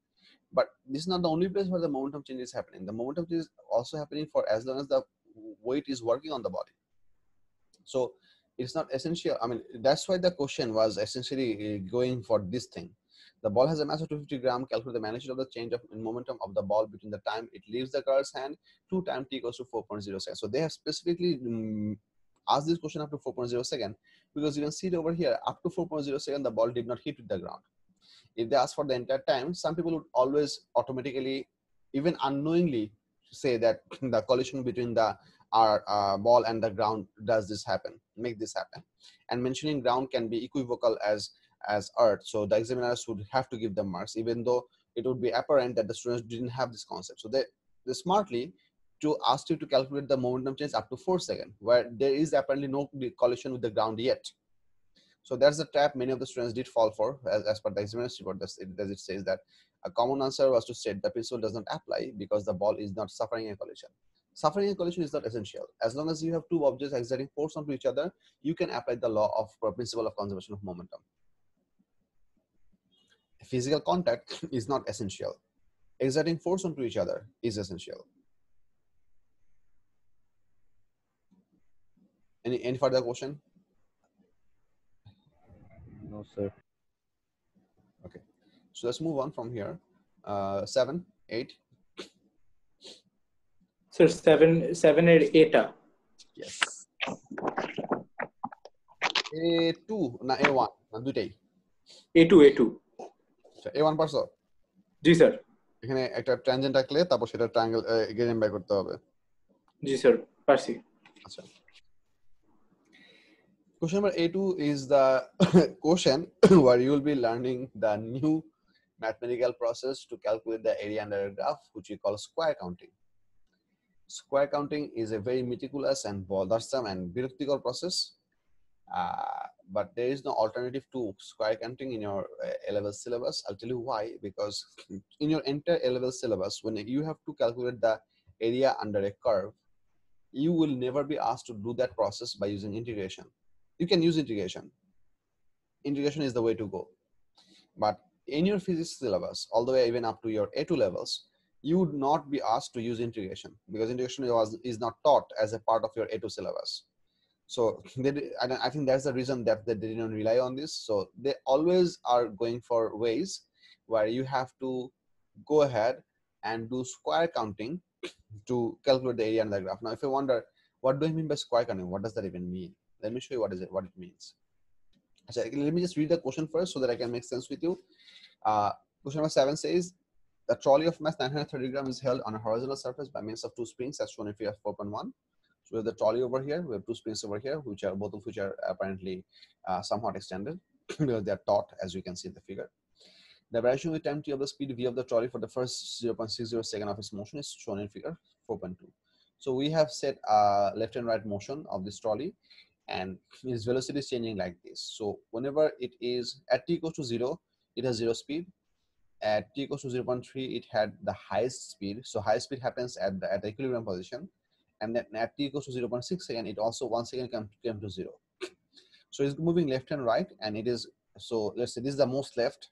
But this is not the only place where the momentum change is happening. The momentum change is also happening for as long as the weight is working on the body. So it's not essential. I mean, that's why the question was essentially going for this thing. The ball has a mass of 250 grams. Calculate the magnitude of the change in momentum of the ball between the time it leaves the girl's hand to time t equals to 4.0 seconds. So they have specifically asked this question up to 4.0 seconds, because you can see it over here, up to 4.0 seconds, the ball did not hit the ground. If they ask for the entire time, some people would always automatically, even unknowingly, say that the collision between the ball and the ground make this happen. And mentioning ground can be equivocal as as Earth. So the examiners would have to give them marks, even though it would be apparent that the students didn't have this concept. So they smartly to ask you to calculate the momentum change up to 4 seconds, where there is apparently no collision with the ground yet. So that's the trap many of the students did fall for, as per the examiner's report, as it says that a common answer was to state the principle does not apply because the ball is not suffering a collision. Suffering a collision is not essential. As long as you have two objects exerting force onto each other, you can apply the law of principle of conservation of momentum. Physical contact is not essential. Exerting force onto each other is essential. Any further question? No, sir. Okay, so let's move on from here. 7, 8. Sir, 7 and 8. Yes. A2 na A1 na দুইটাই A2. A1 পারছো? জি sir. এখানে একটা tangent আঁকলে তারপর সেটা triangle game by করতে হবে। জি sir, পারছি। আচ্ছা, question number A2 is the question where you will be learning the new mathematical process to calculate the area under a graph, which we call square counting. Square counting is a very meticulous and bothersome and biraktikar process, but there is no alternative to square counting in your A-level syllabus. I'll tell you why. Because in your entire A-level syllabus, when you have to calculate the area under a curve, you will never be asked to do that process by using integration. You can use integration. Integration is the way to go. But in your physics syllabus, all the way even up to your A2 levels, you would not be asked to use integration, because integration is not taught as a part of your A2 syllabus. So I think that's the reason that they didn't rely on this. So they always are going for ways where you have to go ahead and do square counting to calculate the area under the graph. Now, if you wonder, what do I mean by square counting? What does that even mean? Let me show you what it means. So let me just read the question first so that I can make sense with you. Question number 7 says, the trolley of mass 930 grams is held on a horizontal surface by means of two springs as shown in figure 4.1. So we have the trolley over here, we have two springs over here, which are both of which are apparently somewhat extended because they are taut, as you can see in the figure. The variation with time t of the speed v of the trolley for the first 0.60 second of its motion is shown in figure 4.2. So we have set left and right motion of this trolley, and its velocity is changing like this. So whenever it is at t equals to 0, it has 0 speed. At t equals to 0.3, it had the highest speed. So high speed happens at the equilibrium position. And then at t equals to 0.6 second, it also 1 second came to 0. So it's moving left and right, and it is, so let's say this is the most left.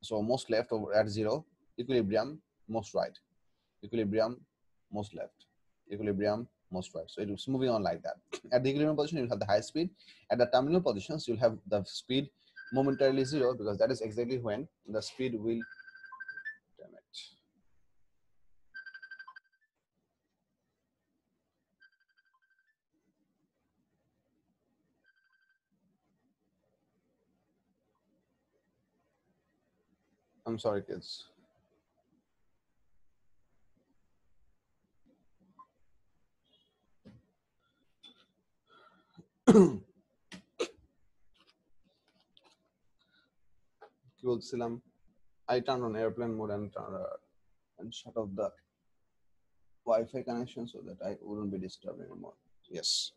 So most left over at 0, equilibrium, most right, equilibrium, most left, equilibrium, most right. So it's moving on like that. At the equilibrium position, you'll have the high speed. At the terminal positions, you'll have the speed momentarily 0, because that is exactly when the speed will, damn it. I'm sorry, kids. I turned on airplane mode and shut off the Wi-Fi connection so that I wouldn't be disturbed anymore. Yes.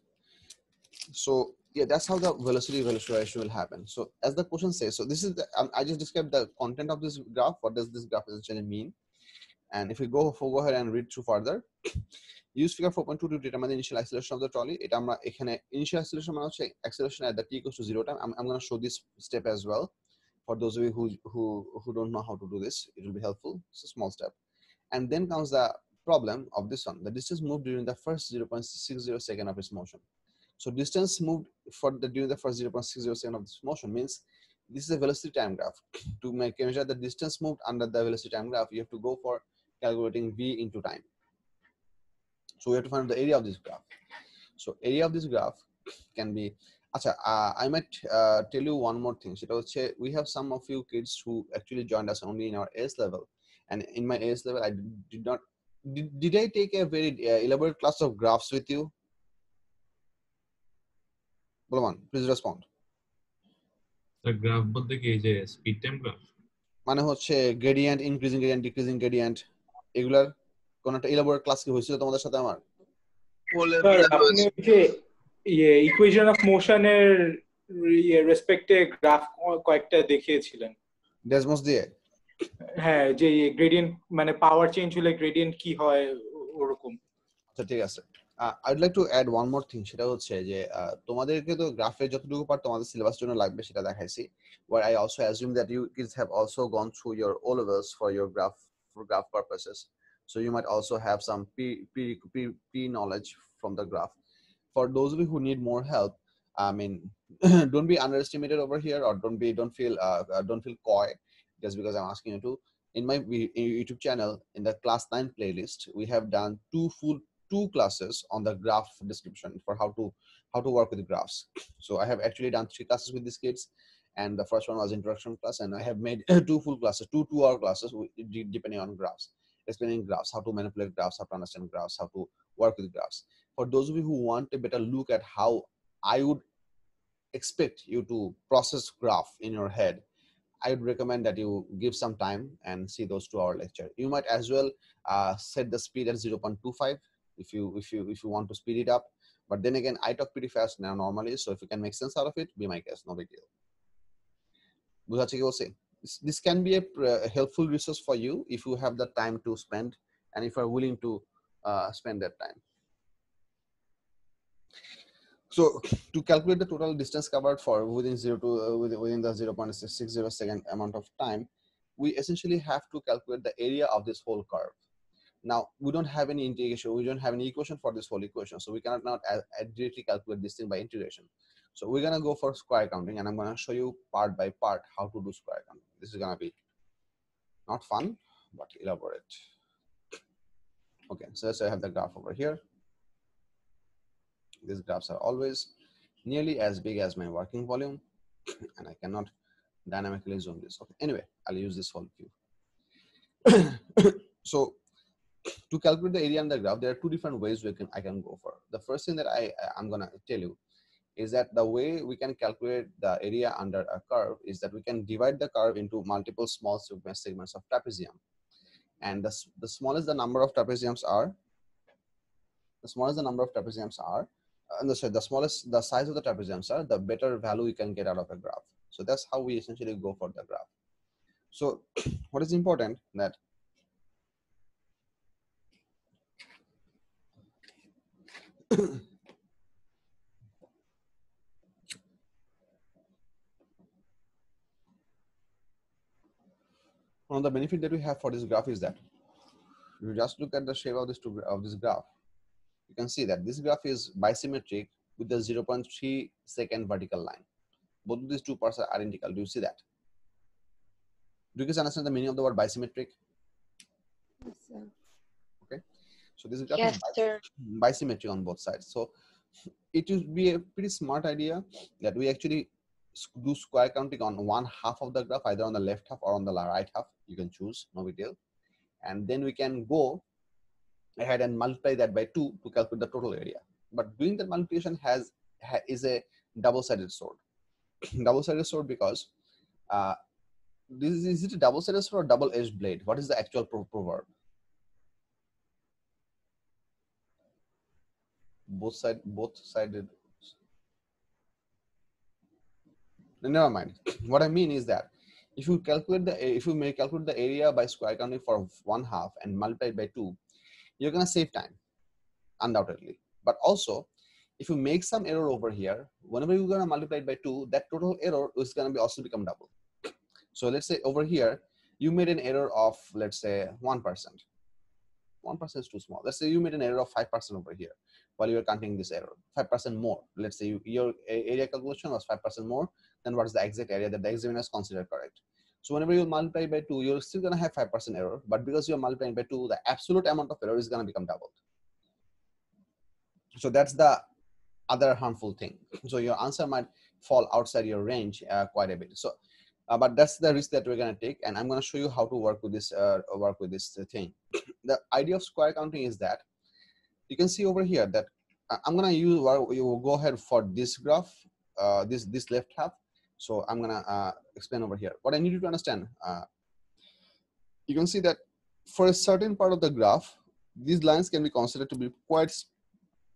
So yeah, that's how the velocity relation will happen. So as the question says, so this is the, I just described the content of this graph. What does this graph essentially mean? And if we go ahead and read through further, use figure 4.2 to determine the initial acceleration of the trolley. It initial acceleration মানে হচ্ছে acceleration at the t equals to 0 time. I'm going to show this step as well. For those of you who don't know how to do this, it will be helpful. It's a small step. And then comes the problem of this one. The distance moved during the first 0.60 second of its motion. So distance moved during the first 0.60 second of this motion means this is a velocity time graph. To measure the distance moved under the velocity time graph, you have to go for calculating v into time. So we have to find the area of this graph. So area of this graph can be, I might tell you one more thing. We have some of you kids who actually joined us only in our AS level, and in my AS level I did not, did I take a very elaborate class of graphs with you? Bolaman, please respond. The graph বলতে কি এই যে speed time graph? মানে হচ্ছে gradient, increasing gradient, decreasing gradient, এগুলার কোন একটা elaborate class কি হয়েছিল তোমাদের সাথে আমার? স্যার আপনি ওই যে ইকুয়েশন অফ মোশনের রেসপেক্টে গ্রাফ কয়েকটা দেখিয়েছিলেন। ডেসমস দিয়ে? হ্যাঁ, যে গ্রেডিয়েন্ট মানে পাওয়ার চেঞ্জ হলে গ্রেডিয়েন্ট কি হয় ওরকম। আচ্ছা ঠিক আছে। I'd like to add one more thing, সেটা হচ্ছে যে তোমাদেরকে তো গ্রাফের যতটুকু পার্ট তোমাদের সিলেবাস জন্য লাগবে সেটা দেখাইছি, but I also assume that you kids have also gone through your O levels for your graph purposes, so you might also have some P knowledge from the graph. For those of you who need more help, I mean, don't be underestimated over here, or don't feel coy just because I'm asking you to. In my YouTube channel, in the class 9 playlist, we have done two classes on the graph description for how to work with graphs. So I have actually done 3 classes with these kids, and the first one was introduction class, and I have made 2 full classes, 2-hour classes depending on graphs, explaining graphs, how to manipulate graphs, how to understand graphs, how to work with graphs. For those of you who want a better look at how I would expect you to process graph in your head, I would recommend that you give some time and see those 2-hour lecture. You might as well set the speed at 0.25 if you want to speed it up. But then again, I talk pretty fast now normally, so if you can make sense out of it, be my guest, no big deal. বুঝাচ্ছি কি বলছি? This can be a helpful resource for you if you have the time to spend and if you are willing to spend that time. So to calculate the total distance covered for within the 0.660 second amount of time, we essentially have to calculate the area of this whole curve. Now we don't have any integration, we don't have any equation for this whole equation, so we cannot directly calculate this thing by integration. So we're gonna go for square counting, and I'm gonna show you part by part how to do square counting. This is gonna be not fun, but elaborate. Okay, so let's say I have the graph over here. These graphs are always nearly as big as my working volume, and I cannot dynamically zoom this. Okay, anyway, I'll use this whole view. So to calculate the area on the graph, there are 2 different ways I can go for. The first thing that I'm gonna tell you is that the way we can calculate the area under a curve is that we can divide the curve into multiple small segments of trapezium, and the smallest the number of trapeziums are, the smallest the size of the trapeziums are, the better value you can get out of a graph. So that's how we essentially go for the graph. So what is important that one of the benefit that we have for this graph is that if you just look at the shape of this graph, you can see that this graph is bisymmetric with the 0.3 second vertical line. Both of these 2 parts are identical. Do you see that? Do you guys understand the meaning of the word bisymmetric? Yes, sir. Okay, so this graph Yes, is sir. bisymmetric on both sides. So it would be a pretty smart idea that we actually do square counting on 1/2 of the graph, either on the left half or on the right half. You can choose, no big deal. And then we can go ahead and multiply that by 2 to calculate the total area. But doing that multiplication is a double-sided sword. Double-sided sword because is it a double-sided sword or double-edged blade? What is the actual proverb? Both-sided. Never mind. What I mean is that if you calculate the area by square counting for 1/2 and multiply it by 2, you're gonna save time, undoubtedly. But also, if you make some error over here, whenever you're gonna multiply it by 2, that total error is gonna be also become double. So let's say over here, you made an error of, let's say 1%. 1% is too small. Let's say you made an error of 5% over here while you were counting this error. 5% more. Let's say your area calculation was 5% more than what is the exact area that the examiner has considered correct. So whenever you multiply by 2, you're still gonna have 5% error, but because you're multiplying by 2, the absolute amount of error is gonna become doubled. So that's the other harmful thing. So your answer might fall outside your range quite a bit. So, but that's the risk that we're gonna take, and I'm gonna show you how to work with this thing. The idea of square counting is that you can see over here that I'm gonna use, you will go ahead for this graph, this left half, So I'm gonna explain over here. What I need you to understand, you can see that for a certain part of the graph, these lines can be considered to be quite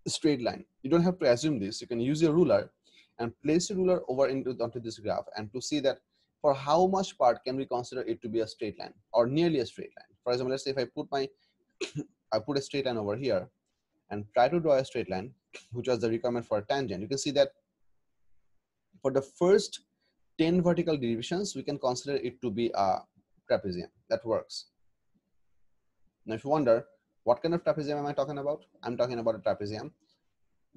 straight line. You don't have to assume this. You can use your ruler and place your ruler over onto this graph and to see that for how much part can we consider it to be a straight line or nearly a straight line. For example, let's say if I put my I put a straight line over here and try to draw a straight line, which was the requirement for a tangent. You can see that for the first 10 vertical divisions, we can consider it to be a trapezium. That works. Now, if you wonder, what kind of trapezium am I talking about? I'm talking about a trapezium.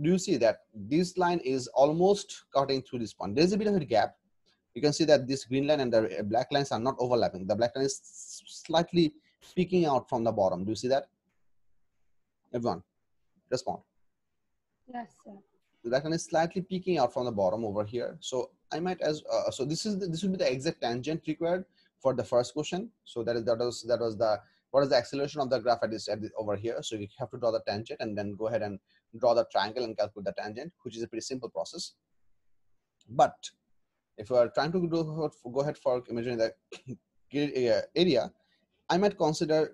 Do you see that this line is almost cutting through this point? There's a bit of a gap. You can see that this green line and the black lines are not overlapping. The black line is slightly peeking out from the bottom. Do you see that? Everyone, respond. Yes, sir. The black line is slightly peeking out from the bottom over here. So I might as so this would be the exact tangent required for the first question. So that was the what is the acceleration of the graph at this over here. So you have to draw the tangent and then go ahead and draw the triangle and calculate the tangent, which is a pretty simple process. But if you are trying to go ahead for imagining the area, I might consider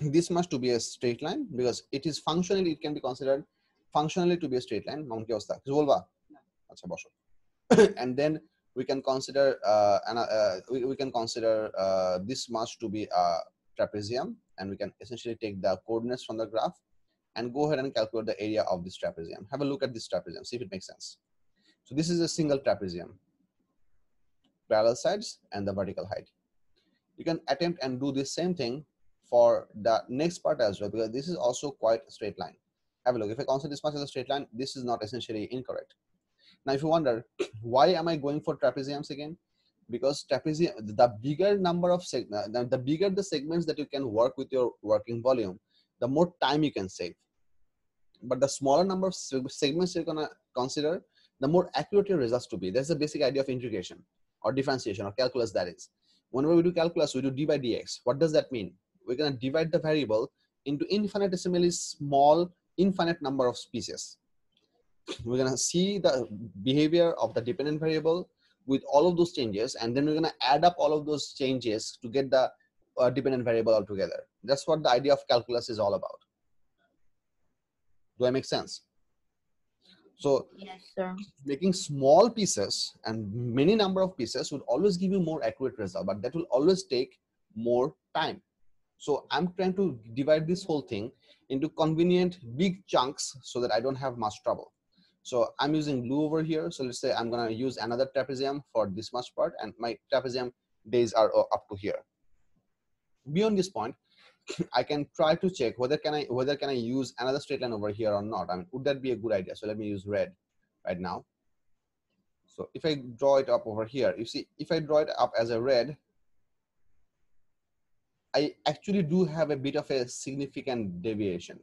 this much to be a straight line because it is functionally, it can be considered functionally to be a straight line. And then we can consider we can consider this much to be a trapezium, and we can essentially take the coordinates from the graph and go ahead and calculate the area of this trapezium. Have a look at this trapezium, see if it makes sense. So this is a single trapezium, parallel sides and the vertical height. You can attempt and do the same thing for the next part as well, because this is also quite a straight line. Have a look. If I consider this much as a straight line, this is not essentially incorrect. Now, if you wonder, why am I going for trapeziums again? Because trapezium, the bigger number of the bigger the segments that you can work with your working volume, the more time you can save. But the smaller number of segments you're gonna consider, the more accurate your results to be. That's the basic idea of integration or differentiation or calculus, that is. Whenever we do calculus, we do d by dx. What does that mean? We're gonna divide the variable into infinitesimally small, infinite number of pieces. We're gonna see the behavior of the dependent variable with all of those changes, and then we're gonna add up all of those changes to get the dependent variable altogether. That's what the idea of calculus is all about. Do I make sense? So Yes, sir. making small pieces and many number of pieces would always give you more accurate result, but that will always take more time. So I'm trying to divide this whole thing into convenient big chunks so that I don't have much trouble. So I'm using blue over here. So let's say I'm gonna use another trapezium for this much part, and my trapezium days are up to here. Beyond this point, I can try to check whether can I use another straight line over here or not. I mean, would that be a good idea? So let me use red right now. So if I draw it up over here, you see, if I draw it up as a red, I actually do have a bit of a significant deviation.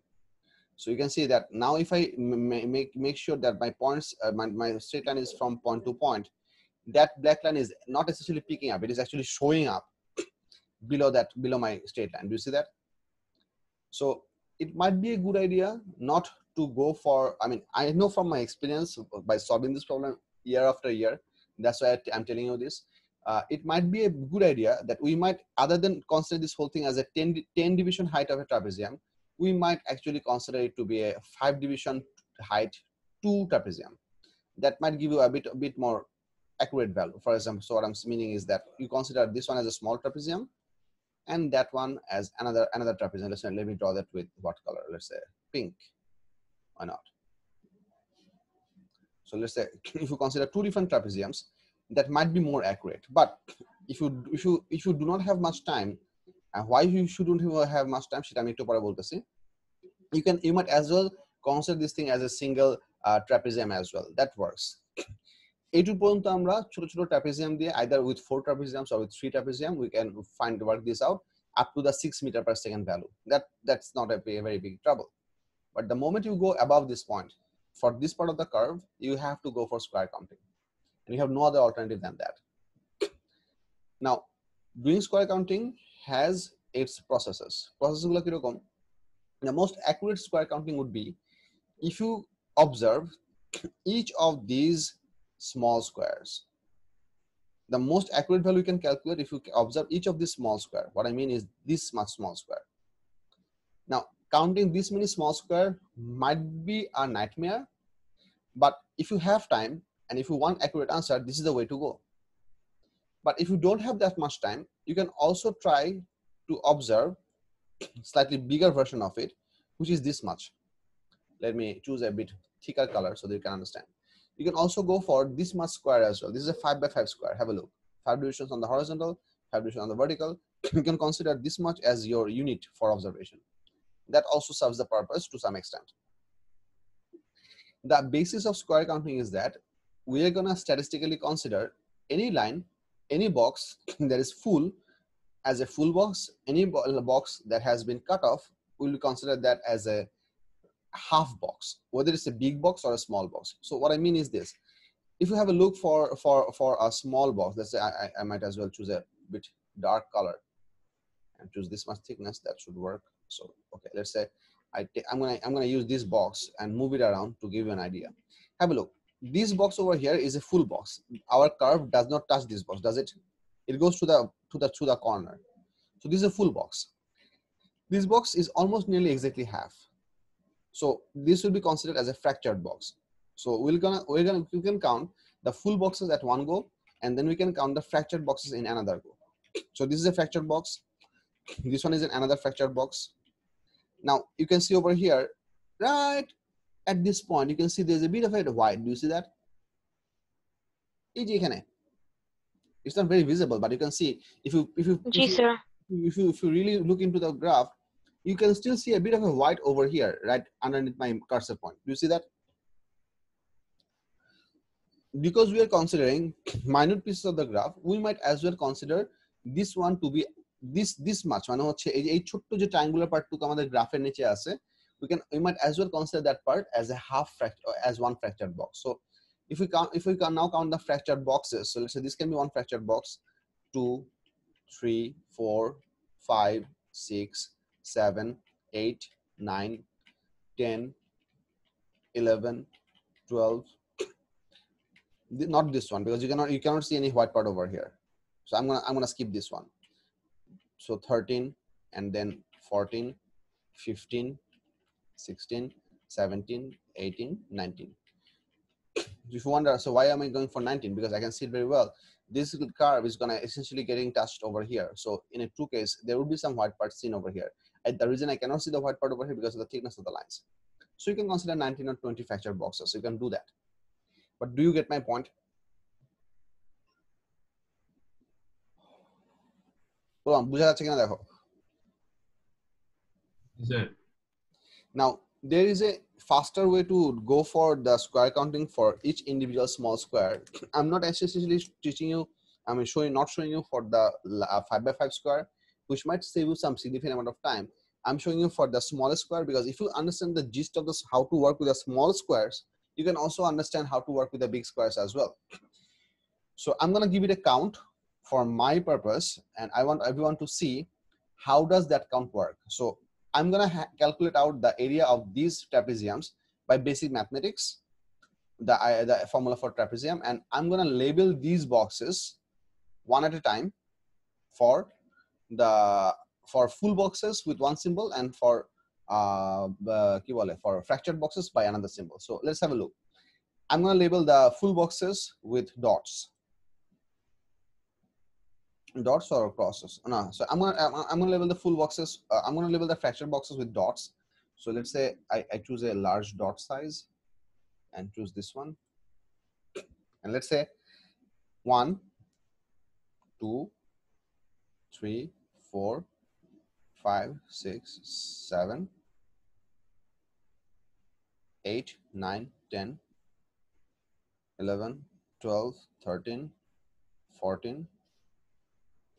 So you can see that now if I make sure that my points, my straight line is from point to point, that black line is not essentially picking up, it is actually showing up below my straight line. Do you see that? So it might be a good idea not to go for, I mean, I know from my experience by solving this problem year after year, that's why I'm telling you this. It might be a good idea that we might, other than consider this whole thing as a 10 division height of a trapezium, we might actually consider it to be a 5 division height 2 trapezium. That might give you a bit more accurate value. For example, so what I'm meaning is that you consider this one as a small trapezium and that one as another trapezium. Let me draw that with what color? Let's say pink. Why not? So let's say if you consider 2 different trapeziums, that might be more accurate. But if you do not have much time, and why you shouldn't have much time, you might as well consider this thing as a single trapezium as well. That works. Trapezium either with 4 trapeziums or with 3 trapezium, we can work this out up to the 6 meter per second value. That's not a very big trouble. But the moment you go above this point, for this part of the curve, you have to go for square counting. And you have no other alternative than that. Now, doing square counting has its processes. The most accurate square counting would be if you observe each of these small squares. The most accurate value you can calculate if you observe each of these small square. What I mean is this much small square. Now, counting this many small square might be a nightmare, but if you have time and if you want accurate answer, this is the way to go. But if you don't have that much time, you can also try to observe slightly bigger version of it, which is this much. Let me choose a bit thicker color so that you can understand. You can also go for this much square as well. This is a 5 by 5 square. Have a look. 5 divisions on the horizontal, 5 divisions on the vertical. You can consider this much as your unit for observation. That also serves the purpose to some extent. The basis of square counting is that we are going to statistically consider any line, any box that is full as a full box. Any box that has been cut off, we will consider that as a half box, whether it's a big box or a small box. So what I mean is this: if you have a look for a small box, let's say I might as well choose a bit dark color and choose this much thickness. That should work. So okay, let's say I'm gonna use this box and move it around to give you an idea. Have a look. This box over here is a full box. Our curve does not touch this box, does it? It goes to the corner. So this is a full box. This box is almost nearly exactly half. So this will be considered as a fractured box. So we can count the full boxes at one go, and then we can count the fractured boxes in another go. So this is a fractured box. This one is another fractured box. Now you can see over here, right at this point, you can see there's a bit of a white. Do you see that? It's not very visible, but you can see if you really look into the graph, you can still see a bit of a white over here, right underneath my cursor point. Do you see that? Because we are considering minute pieces of the graph, we might as well consider this one to be this much. মানে হচ্ছে এই ছোট্ট যে triangular part টুকু আমাদের গ্রাফের নিচে আছে, we might as well consider that part as a half fracture, as one fractured box. So if we can now count the fractured boxes, so let's say this can be one fractured box, 2, 3, 4, 5, 6, 7, 8, 9, 10, 11, 12. Not this one, because you cannot see any white part over here. So I'm gonna skip this one. So 13, and then 14, 15, 16, 17, 18, 19. If you wonder, so why am I going for 19? Because I can see it very well. This curve is gonna essentially getting touched over here. So in a true case, there will be some white part seen over here. And the reason I cannot see the white part over here because of the thickness of the lines. So you can consider 19 or 20 fractured boxes. You can do that. But do you get my point? Now, there is a faster way to go for the square counting for each individual small square. I'm not essentially teaching you, I'm not showing you for the 5 by 5 square, which might save you some significant amount of time. I'm showing you for the smallest square, because if you understand the gist of this, how to work with the small squares, you can also understand how to work with the big squares as well. So I'm going to give it a count for my purpose, and I want everyone to see how does that count work. So I'm going to calculate out the area of these trapeziums by basic mathematics, the formula for trapezium, and I'm going to label these boxes one at a time for full boxes with one symbol, and for fractured boxes by another symbol. So let's have a look. I'm going to label the full boxes with dots. Dots or crosses? No. So I'm gonna label the full boxes. I'm gonna label the fractured boxes with dots. So let's say I choose a large dot size and choose this one. And let's say 1, 2, 3, 4, 5, 6, 7, 8, 9, 10, 11, 12, 13, 14,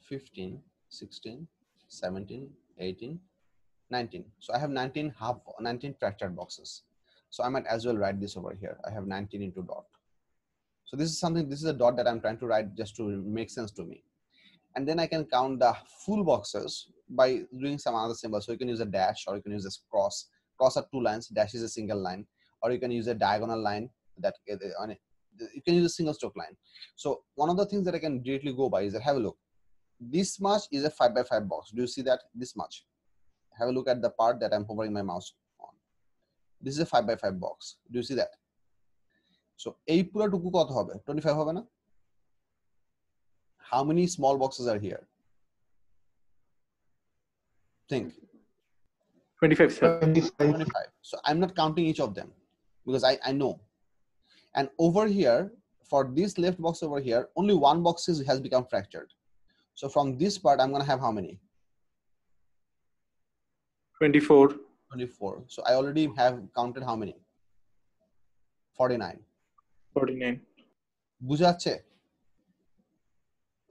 15, 16, 17, 18, 19. So I have 19 fractured boxes. So I might as well write this over here. I have 19 into dot. So this is a dot that I'm trying to write just to make sense to me. And then I can count the full boxes by doing some other symbol. So you can use a dash, or you can use a cross. Cross are 2 lines, dash is a single line, or you can use a diagonal line that you can use a single stroke line. So one of the things that I can directly go by is that, have a look. This much is a 5 by 5 box. Do you see that? This much. Have a look at the part that I'm hovering my mouse on. This is a 5 by 5 box. Do you see that? So এই পুরোটুকু কত হবে? 25 হবে না? How many small boxes are here? Think. 25, sir. 25. So I'm not counting each of them because I know. And over here, for this left box over here, only one box has become fractured. So from this part, I'm going to have how many? 24. 24. So I already have counted how many? 49. 49. বুঝাচ্ছে?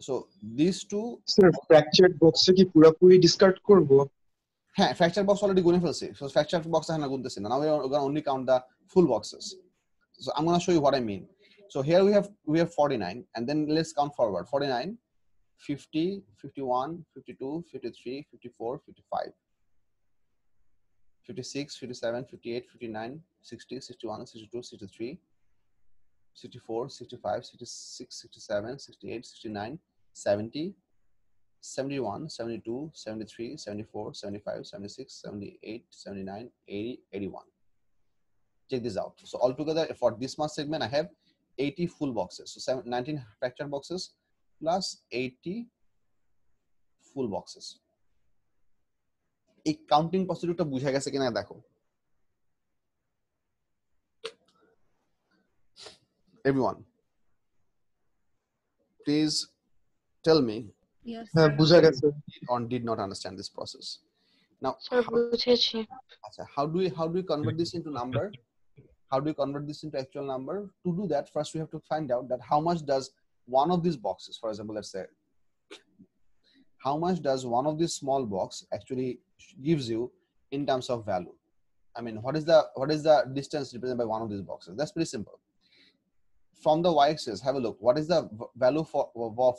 So these two. Sir, fractured box কি পুরোপুরি discard করব? হ্যাঁ, fractured box already গুনে ফেলছি. So fractured box এখানে গুনতেছি না. Now we are going to only count the full boxes. So I'm going to show you what I mean. So here we have 49, and then let's count forward. 49, 50, 51, 52, 53, 54, 55, 56, 57, 58, 59, 60, 61, 62, 63, 64, 65, 66, 67, 68, 69, 70, 71, 72, 73, 74, 75, 76, 78, 79, 80, 81. Check this out. So altogether for this much segment, I have 80 full boxes. So 19 fractured boxes plus 80 full boxes. এই counting প্রসিডিউরটা বুঝা গেছে কিনা দেখো। Everyone, please tell me. Yes. হ্যাঁ বুঝা গেছে। Or did not understand this process. Now, Sir, বুঝেছি। how do we convert this into number? How do we convert this into actual number? To do that, first we have to find out that how much does one of these boxes, for example, let's say, how much does one of these small box actually gives you in terms of value? I mean, what is the distance represented by one of these boxes? That's pretty simple. From the y-axis, have a look. What is the value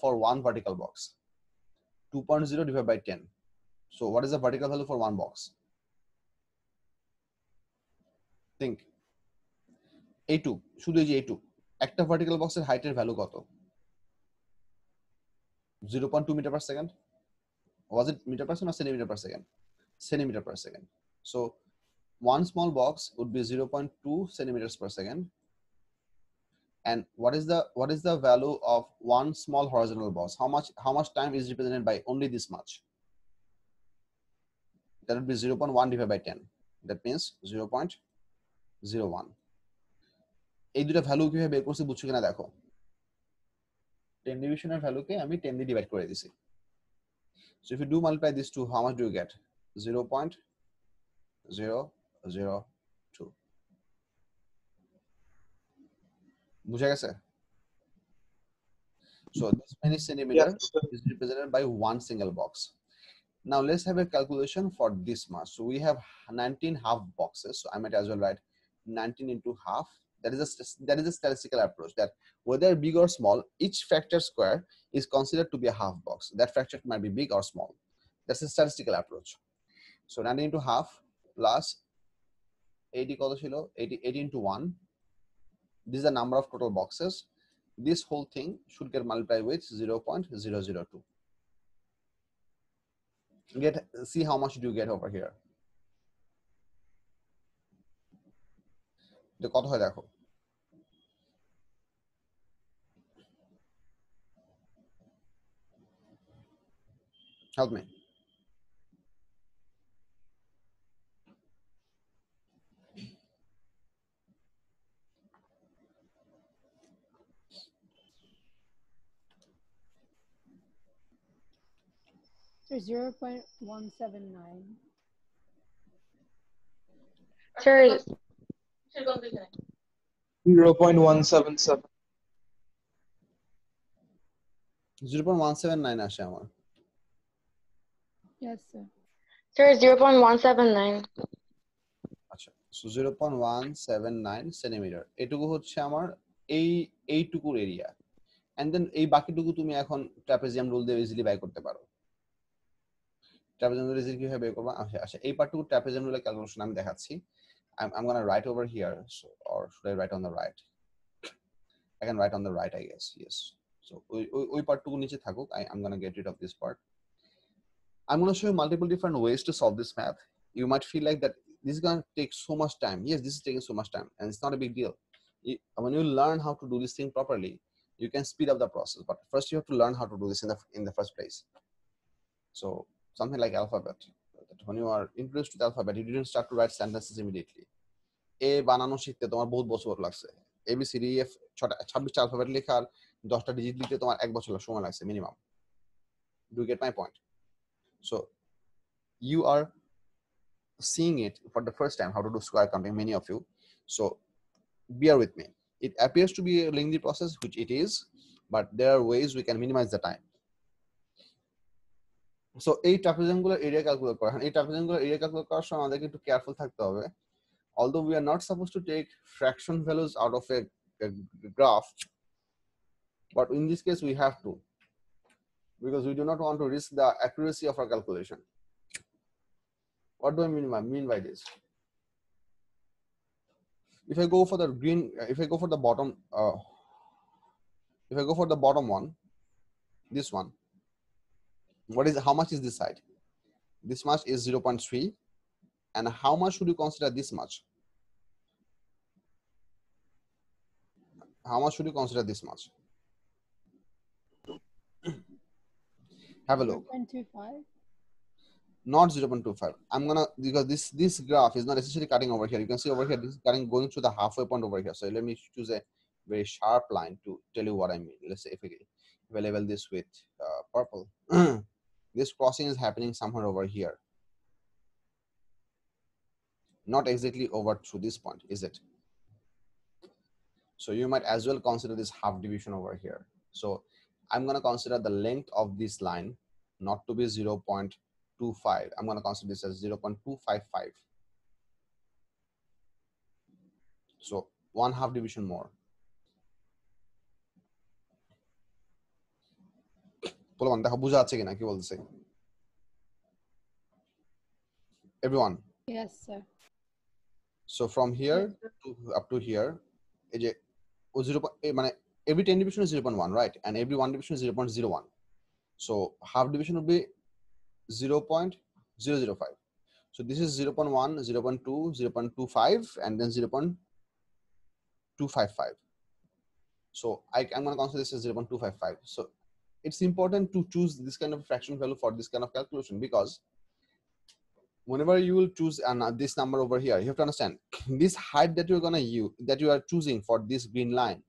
for one vertical box? 2.0 divided by 10. So what is the vertical value for one box? Think. A2, শুধু এই যে A2, একটা vertical বক্সের হাইটের value কত? 0.2 meter per second. Was it meter per second or centimeter per second? Centimeter per second. So one small box would be 0.2 centimeters per second. And what is the value of one small horizontal box? How much time is represented by only this much? That would be 0.1 divided by 10. That means 0.01. এই দুটো value কিভাবে বের করছি বুঝছো কিনা দেখো। 10 ডিভিশনের ভ্যালুকে আমি 10 দিয়ে ডিভাইড করে দিছি। So if you do multiply these two, how much do you get? 0.002. বুঝা গেছে? So this many centimeter is represented by one single box. Now let's have a calculation for this much. So we have 19 half boxes. So I might as well write 19 into half. That is a statistical approach, that whether big or small, each fracture square is considered to be a half box. That fracture might be big or small. That's a statistical approach. So 19 into half plus 80 কত ছিল? 80 into 1. This is the number of total boxes. This whole thing should get multiplied with 0.002. See how much do you get over here. কত হয় দেখো। Help me. So 0.179. Sir, 0.177. 0.179 আসে আমার। Yes, sir. sir, 0.179. আচ্ছা, so 0.179 centimetre. এটুকু হচ্ছে আমার এইটুকুর area. And then এই বাকিটুকু তুমি এখন ট্রাপেজিয়াম রুল দিয়ে ইজিলি বাই করতে পারো। ট্রাপেজিয়াম রুল ইজিলি কিভাবে বের করবা? আচ্ছা এই পার্টটুকু ট্রাপেজিয়াম রুলের ক্যালকুলেশন আমি দেখাচ্ছি। I'm going to write over here, so, or should I write on the right? I can write on the right, I guess. Yes. So we part 2 niche thakuk. I'm gonna get rid of this part. I'm gonna show you multiple different ways to solve this math. You might feel like that this is gonna take so much time. Yes, this is taking so much time, and it's not a big deal. When you learn how to do this thing properly, you can speed up the process. But first, you have to learn how to do this in the first place. So something like alphabet. When you are introduced to the alphabet, you didn't start to write sentences immediately. A বানানো শিখতে তোমার বহুত বছর লাগছে। ABCDEF 26টা alphabet লেখার 10টা digit লিখতে তোমার 1 বছর সময় লাগছে minimum. Do you get my point? So you are seeing it for the first time how to do square counting, many of you. So bear with me. It appears to be a lengthy process, which it is, but there are ways we can minimize the time. So এই trapezium গুলোর area calculate করা, এই trapezium গুলোর area calculate করার সময় আমাদেরকে একটু careful থাকতে হবে. Although we are not supposed to take fraction values out of a graph, but in this case we have to, because we do not want to risk the accuracy of our calculation. What do I mean by this? If I go for the green, if I go for the bottom, if I go for the bottom one, this one, how much is this side? This much is 0.3, and how much should you consider this much? How much should you consider this much? Have a look. 0.25. Not 0.25. I'm gonna, because this graph is not essentially cutting over here. You can see over here, this is cutting going through the halfway point over here. So let me choose a very sharp line to tell you what I mean. Let's say if I label this with purple, this crossing is happening somewhere over here. Not exactly over through this point, is it? So you might as well consider this half division over here. So I'm gonna consider the length of this line not to be 0.25. I'm gonna consider this as 0.255. So 1/2 division more. বলবান দেখো বুঝা আছে কিনা কি বলছে everyone? Yes, sir. So from here to up to here, এই যে ও 0 মানে every 10 division is 0.1, right? And every 1 division is 0.01. So half division would be 0.005. So this is 0.1, 0.2, 0.25, and then 0.255. So I'm going to consider this as 0.255. So it's important to choose this kind of fraction value for this kind of calculation, because whenever you will choose this number over here, you have to understand this height that you're going to use, that you are choosing for this green line,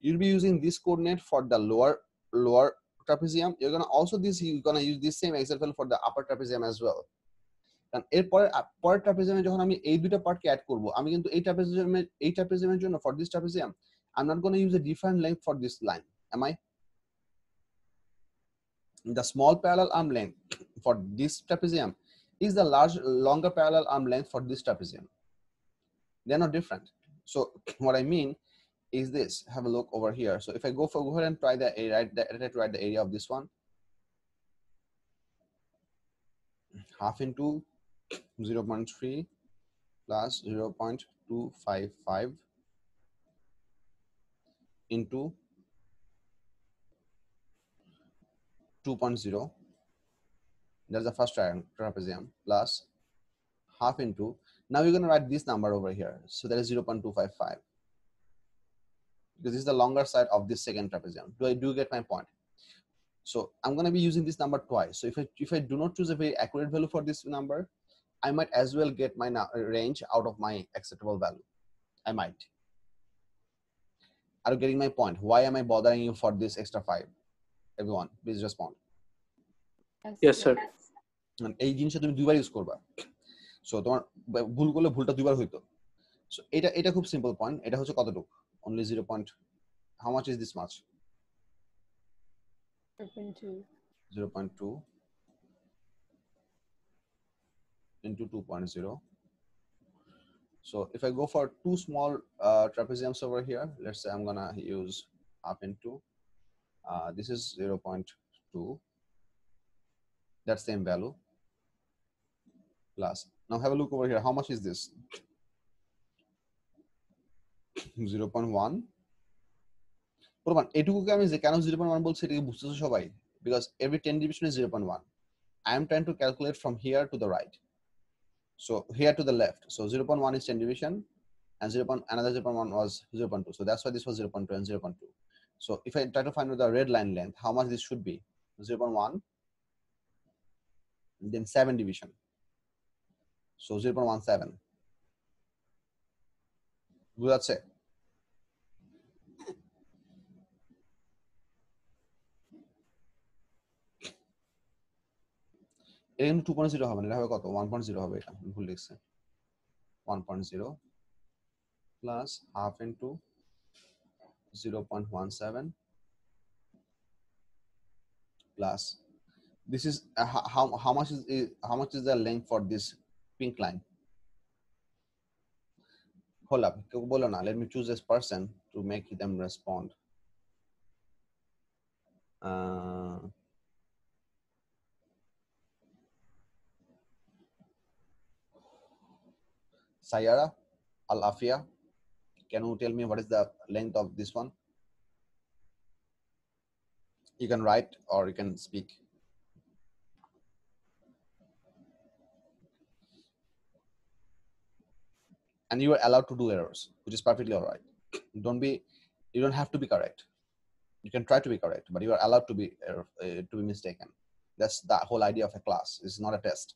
you'll be using this coordinate for the lower trapezium. You're going to also you're going to use this same exact value for the upper trapezium as well. And এরপরে পরের ট্রাপিজিয়ামে যখন আমি এই দুটো পার্টকে add করব, আমি কিন্তু এই ট্রাপিজিয়ামের জন্য for this trapezium I'm not going to use a different length for this line. Am I? The small parallel arm length for this trapezium is the longer parallel arm length for this trapezium. They're not different. So what I mean is this. Have a look over here. So if I go ahead and try the write the area of this one, half into 0.3 plus 0.255 into 2.0. That's the first trapezium, plus half into, now you're going to write this number over here. So that is 0.255. Because this is the longer side of this second trapezium. Do you get my point? So I'm going to be using this number twice. So if I do not choose a very accurate value for this number, I might as well get my range out of my acceptable value. I might. Are you getting my point? Why am I bothering you for this extra 5? Everyone, please respond. Yes, sir. এই জিনিসটা তুমি দুইবার use করবা। So তোমার ভুল করলে ভুলটা দুইবার হইতো। সো এটা খুব সিম্পল পয়েন্ট। এটা হচ্ছে কতটুকু? Only 0. How much is this much? 0.2. 0.2 into 2.0. So if I go for two small trapeziums over here, let's say I'm gonna use half into. This is 0.2. That same value. Plus. Now have a look over here. How much is this? 0.1 প্রমাণ এটুকুকে আমি যে কেন 0.1 বলছি এটাকে বুঝতেছো সবাই? Because every 10 division is 0.1. I am trying to calculate from here to the right. So here to the left. So 0.1 is 10 division and another 0.1 was 0.2. So that's why this was 0.2 and 0.2. So if I try to find out the red line length, how much this should be? 0.1, then 7 division. So 0.17. বুঝাচ্ছে? এটা কিন্তু 2.0 হবে না, এটা হবে কত? 1.0 হবে, এটা ভুল লিখছে। 1.0 plus half into 0.17 plus this is how much is the length for this pink line? Hold up, কেউ বলো না, let me choose this person to make them respond. Sayara Al-Afia, can you tell me what is the length of this one? You can write or you can speak. And you are allowed to do errors, which is perfectly all right. You don't have to be correct. You can try to be correct, but you are allowed to be mistaken. That's the whole idea of a class. It's not a test.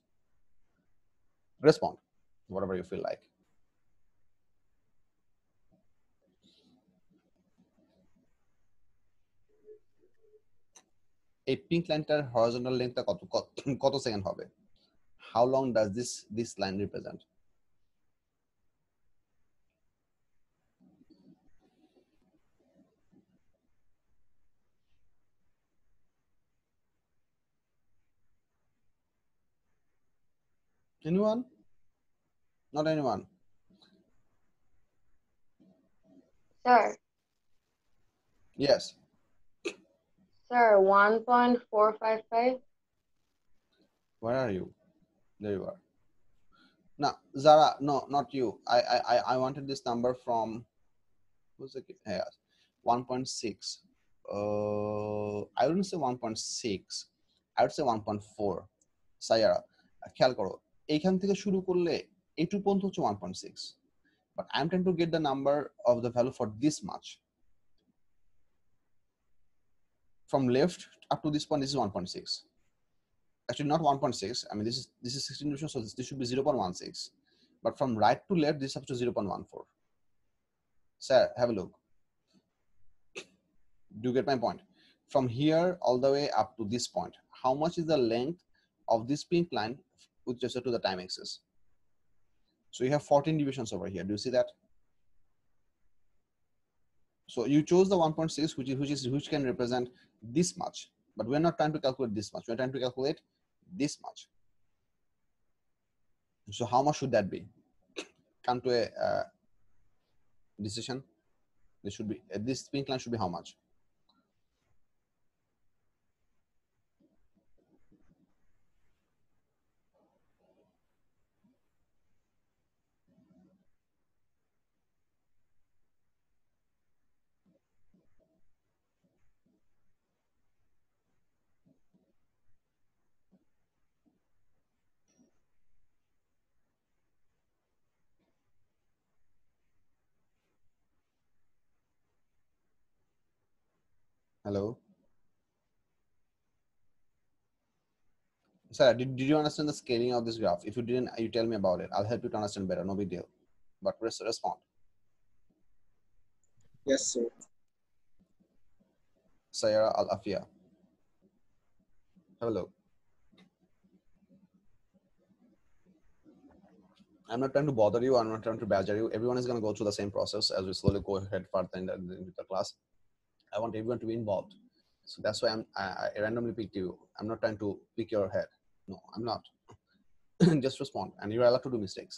Respond, whatever you feel like. A pink lineটার horizontal lengthটা কত second হবে? How long does this line represent? Anyone? Not anyone. Sir, Yes. sir, 1.455. Where are you? There you are. No, Zara, no, not you. I wanted this number from who's the kid? Yes, 1.6. I wouldn't say 1.6. I would say 1.4. Sayara, খেয়াল করো, এইখান থেকে শুরু করলে এইটুকু পর্যন্ত হচ্ছে 1.6. But I'm trying to get the number of the value for this much. From left up to this point, this is 1.6. Actually, not 1.6. I mean, this is 16 division, so this should be 0.16. But from right to left, this is up to 0.14. Sir, have a look. Do you get my point? From here all the way up to this point, how much is the length of this pink line with respect to the time axis? So you have 14 divisions over here. Do you see that? So you chose the 1.6, which can represent this much, but we're not trying to calculate this much. We're trying to calculate this much. So how much should that be? Come to a decision. This should be this pink line should be how much? Hello. Sir, did you understand the scaling of this graph? If you didn't, you tell me about it. I'll help you to understand better. No big deal. But respond. Yes, sir. Sayara Al-Afia. Have a look. I'm not trying to bother you. I'm not trying to badger you. Everyone is going to go through the same process as we slowly go ahead further in the class. I want everyone to be involved. So that's why I randomly picked you. I'm not trying to pick your head. No, I'm not. Just respond. And you're allowed to do mistakes.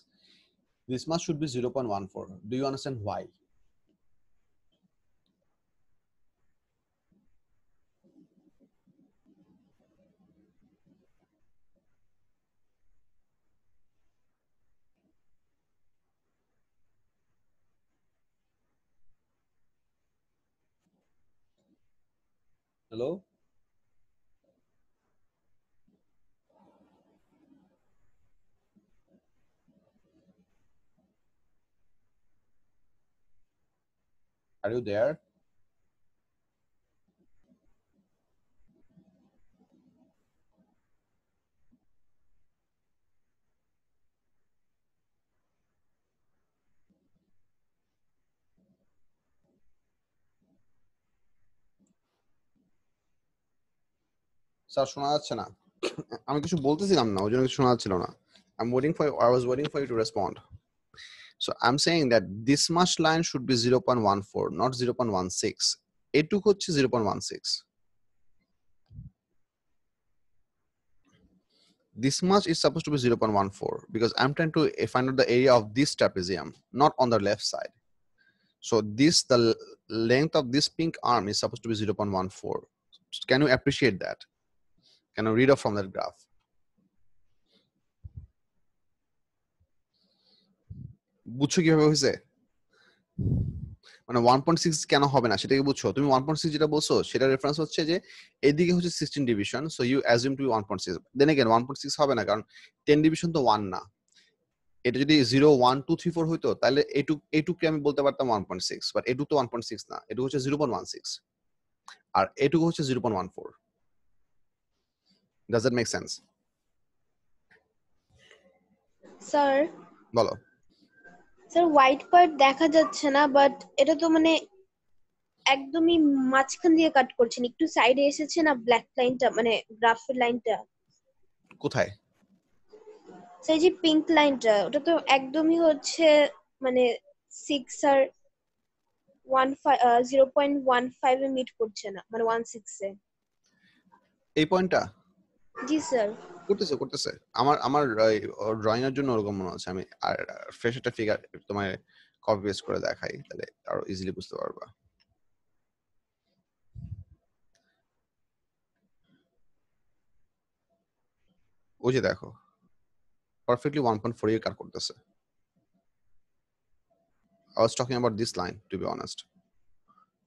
This much should be 0.14. Do you understand why? Hello? Are you there? Sir শোনা যাচ্ছে না আমি কিছু বলতেছিলাম না ওই জন্য কিছু শোনা যাচ্ছিল না I was waiting for you to respond. So I'm saying that this much line should be 0.14, not 0.16. এটুকু হচ্ছে 0.16. This much is supposed to be 0.14 because I'm trying to find out the area of this trapezium, not on the left side. So the length of this pink arm is supposed to be 0.14. Can you appreciate that? Can you read off from that graph? বুঝছো কিভাবে হয়েছে মানে 1.6 কেন হবে না সেটা কি বুঝছো তুমি 1.6 যেটা বলছো সেটা রেফারেন্স হচ্ছে যে এদিকে হচ্ছে 16 division so you assume to be 1.6 then again 1.6 হবে না কারণ 10 ডিভিশন তো 1 না এটা যদি 0 1 2 3 4 হইতো তাহলে এটুকু আমি বলতে পারতাম 1.6 বাট এটুকু তো 1.6 না এটুকু হচ্ছে 0.16 আর এটুকু হচ্ছে 0.14 does that make sense sir বলো স্যার হোয়াইট পার্ট দেখা যাচ্ছে না বাট এটা তো মানে একদমই মাঝখান দিয়ে কাট করছেন একটু সাইডে এসেছে না ব্ল্যাক লাইনটা মানে গ্রাফের লাইনটা কোথায় সেই যে পিঙ্ক লাইনটা ওটা তো একদমই হচ্ছে মানে 6 আর 0.15 এ মিট করছে না মানে 16 এ এই পয়েন্টটা জি স্যার করতেছে আমার ড্রয়িং এর জন্য ওরকম মনে হচ্ছে আমি আর ফ্রেশ একটা ফিগার তোমায় কপি পেস্ট করে দেখাই তাহলে আরো ইজিলি বুঝতে পারবা ওই যে দেখো পারফেক্টলি 1.4 এ কাট করতেছে I was talking about this line to be honest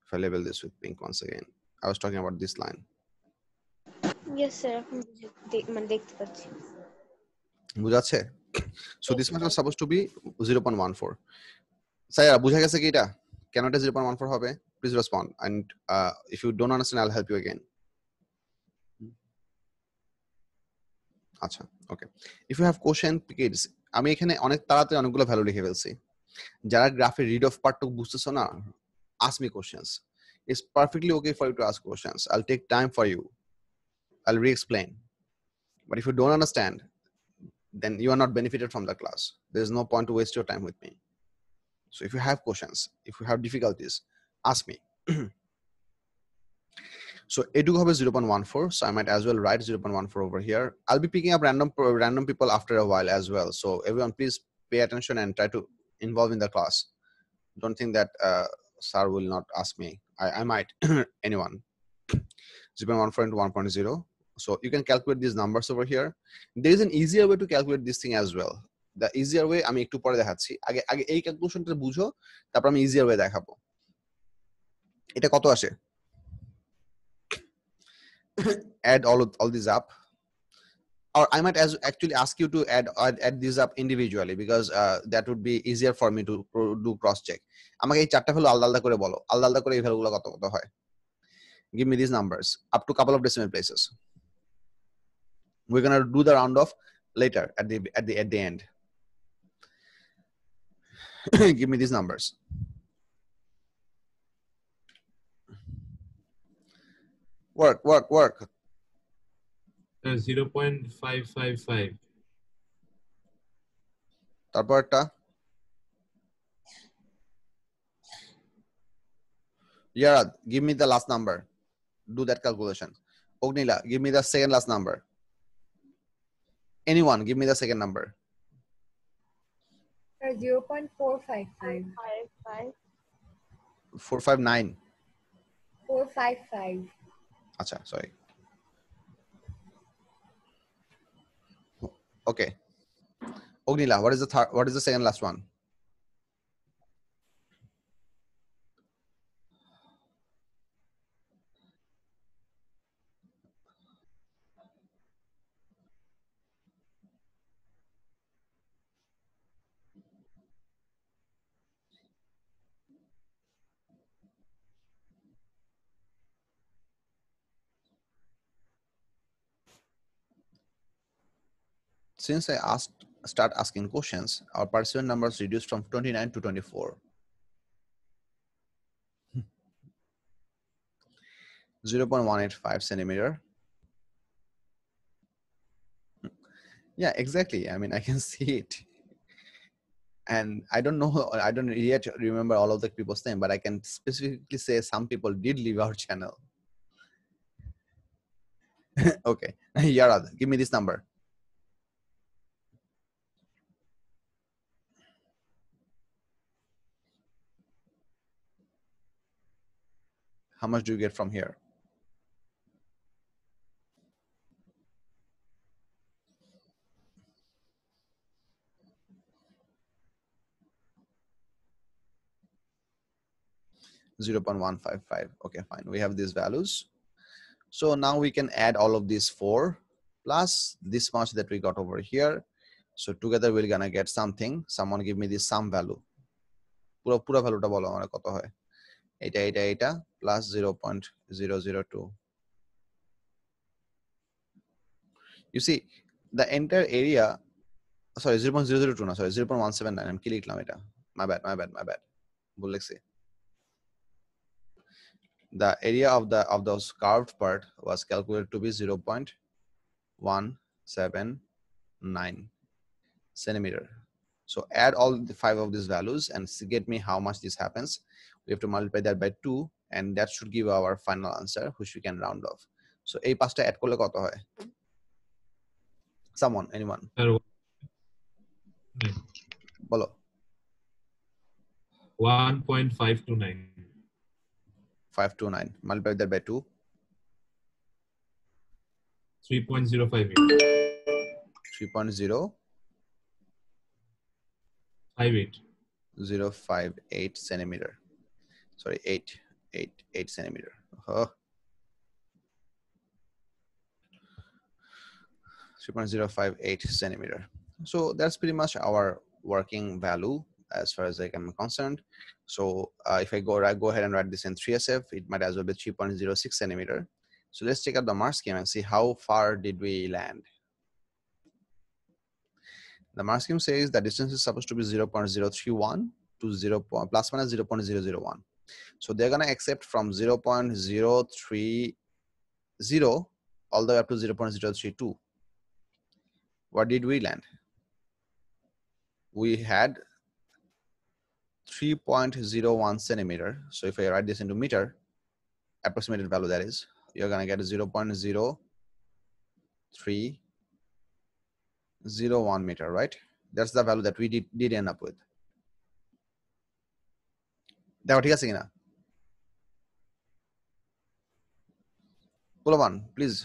if I label this with pink once again I was talking about this line yes sir এখন মানে দেখতে পাচ্ছি বুঝাচ্ছে so this much was supposed to be 0.14 সাইরা বুঝা গেছে কি এটা কেন এটা 0.14 হবে please respond and if you don't understand I'll help you again আচ্ছা ওকে if you have question kids আমি এখানে অনেক তাড়াতাড়ি অনেকগুলো ভ্যালু লিখে ফেলছি যারা গ্রাফের রিড অফ পার্টটুকু বুঝতেছো না ask me questions it's perfectly okay for you to ask questions I'll take time for you I'll re-explain but if you don't understand then you are not benefited from the class there's no point to waste your time with me so if you have questions if you have difficulties ask me so edu have 0.14 so I might as well write 0.14 over here I'll be picking up random people after a while as well so everyone please pay attention and try to involve in the class don't think that sir will not ask me I might anyone 0.14 into 1.0 so you can calculate these numbers over here there is an easier way to calculate this thing as well the easier way আমি একটু পরে দেখাচ্ছি আগে এই ক্যালকুলেশনটা বুঝো তারপর আমি easier way দেখাবো এটা কত আসে add all these up or I might actually ask you to add these up individually because that would be easier for me to do cross check আমাকে এই চারটা ভ্যালু আলাদা আলাদা করে বলো আলাদা আলাদা করে এই ভ্যালুগুলো কত কত হয় give me these numbers up to couple of decimal places we're going to do the round off later at the end give me these numbers work 0.555 তারপরটা Yarad, give me the last number do that calculation Ognila give me the second last number anyone give me the second number 0.455. 459 455. acha sorry okay Ognila what is the second last one since I start asking questions, our participant numbers reduced from 29 to 24. 0.185 centimeter. Yeah, exactly. I mean, I can see it. And I don't know, I don't yet remember all of the people's name, but I can specifically say some people did leave our channel. Okay, Yarad, give me this number. How much do you get from here? $0.155. Okay, fine. We have these values. So now we can add all of these 4 plus this much that we got over here. So together we're gonna get something. Someone give me this sum value. Pura value ta bolo amara koto hoy. Eta plus 0.002. You see, the entire area, sorry, 0.002, no, sorry, 0.179. I'm killing it. My bad. Bhul likhchi. The area of those carved part was calculated to be 0.179 centimeter. So add all the 5 of these values and get me how much this happens. We have to multiply that by 2, and that should give our final answer, which we can round off. So এই পাঁচটা add করলে কত হয়? Someone, anyone? বলো। 1.529. 529. Multiply that by 2. 3.058. 3.0 58. 058 centimeter. Sorry, 8 centimeter. 3.058 centimeter. So that's pretty much our working value as far as I am concerned. So if I go ahead and write this in 3SF, it might as well be 3.06 centimeter. So let's check out the mark scheme and see how far did we land. The mark scheme says the distance is supposed to be 0.031 to plus minus 0.001. So they're gonna accept from 0.030 all the way up to 0.032. What did we land? We had 3.01 centimeter. So if I write this into meter, approximated value that is, you're gonna get 0.0301 meter, right? That's the value that we did end up with. That what you are Bulaban, please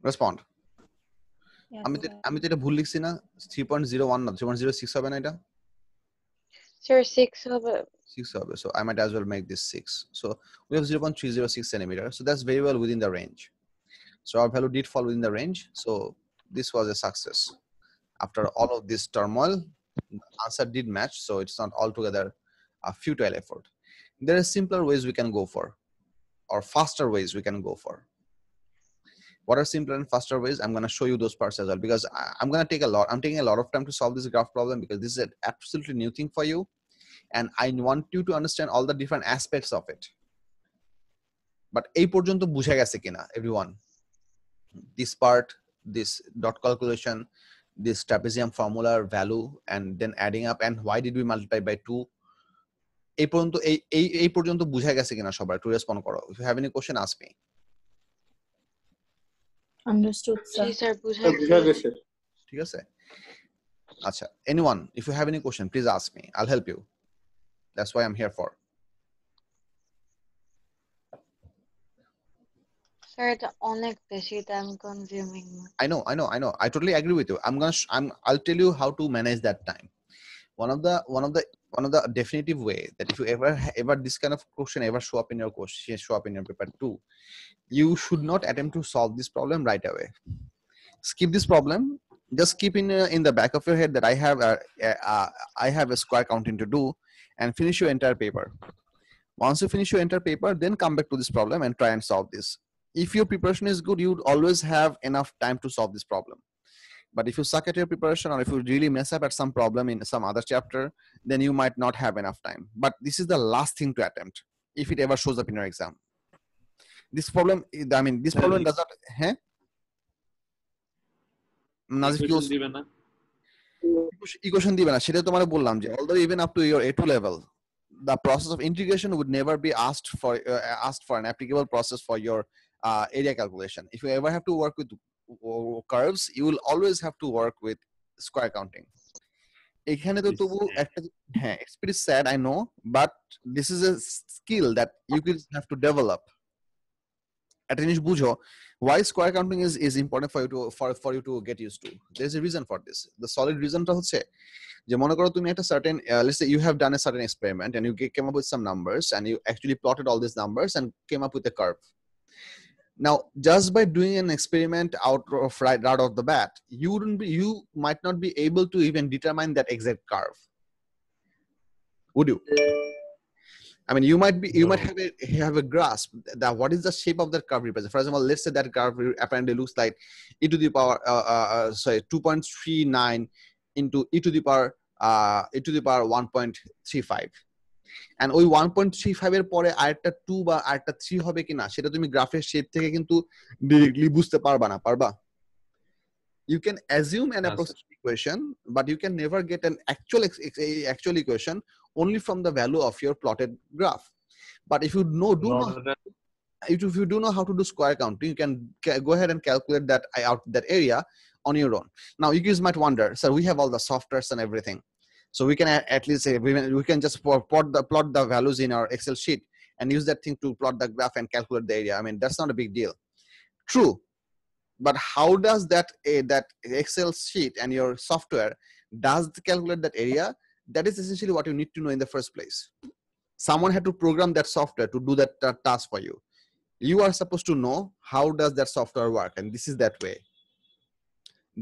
respond. Yes, আমি তো এটা ভুল লিখছি না 3.01 না 3.06 হবে না এটা Sir, 6 হবে। 6 হবে, so I might as well make this 6. So we have 0.306 centimeter, so that's very well within the range. So our value did fall within the range, so this was a success. After all of this turmoil, the answer did match, so it's not altogether a futile effort. There are simpler ways we can go for, or faster ways we can go for. What are simpler and faster ways? I'm going to show you those parts as well, because I'm taking a lot of time to solve this graph problem, because this is an absolutely new thing for you, and I want you to understand all the different aspects of it. But এই পর্যন্ত বুঝা গেছে কিনা everyone? This part, this dot calculation, this trapezium formula value, and then adding up, and why did we multiply by 2? এই পর্যন্ত বুঝা গেছে কিনা সবার? একটু রেসপন্ড করো. If you have any question, ask me. Understood, sir. G sir, বুঝা বুঝাইছে। গেছে। ঠিক আছে? আচ্ছা, anyone, if you have any question, please ask me. I'll help you. That's why I'm here for. Sir, এটা অনেক বেশি time consuming. I know. I totally agree with you. I'll tell you how to manage that time. One of the definitive way that if you ever this kind of question ever show up in your paper 2, you should not attempt to solve this problem right away. Skip this problem. Just keep in the back of your head that I have a square counting to do, and finish your entire paper. Once you finish your entire paper, then come back to this problem and try and solve this. If your preparation is good, you would always have enough time to solve this problem. But if you suck at your preparation, or if you really mess up at some problem in some other chapter, then you might not have enough time. But this is the last thing to attempt if it ever shows up in your exam. This problem, I mean, this problem does not. Huh? Nazif, Equation দিবে না? equation দিবে না, সেটা তোমার বললাম যে although even up to your A2 level, the process of integration would never be asked for an applicable process for your area calculation. If you ever have to work with curves, you will always have to work with square counting. এখানে তো তবু একটা, হ্যাঁ, it's pretty sad, I know, but this is a skill that you will have to develop. একটা জিনিস বুঝো, why square counting is important for you to get used to. There's a reason for this. The solid reasonটা হচ্ছে যে মনে করো তুমি একটা certain let's say you have done a certain experiment and you came up with some numbers and you actually plotted all these numbers and came up with a curve. Now, just by doing an experiment right out of the bat, you might not be able to even determine that exact curve. Would you? I mean, you might have a grasp that what is the shape of that curve represent. For example, let's say that curve apparently looks like e to the power 2.39 into e to the power 1.35. And ওই 1.35 এর পরে আরেকটা 2 বা আরেকটা 3 হবে কিনা সেটা তুমি গ্রাফের শেপ থেকে কিন্তু ডাইরেক্টলি বুঝতে পারবা না, পারবা? You can assume an approximate equation, but you can never get an actual equation only from the value of your plotted graph. But if you do know how to do square counting, you can go ahead and calculate that area on your own. Now, you guys might wonder, sir, we have all the softwares and everything, so we can at least say we can just plot the values in our Excel sheet and use that thing to plot the graph and calculate the area. I mean, that's not a big deal. True. But how does that Excel sheet and your software does calculate that area? That is essentially what you need to know in the first place. Someone had to program that software to do that task for you. You are supposed to know how does that software work, and this is that way.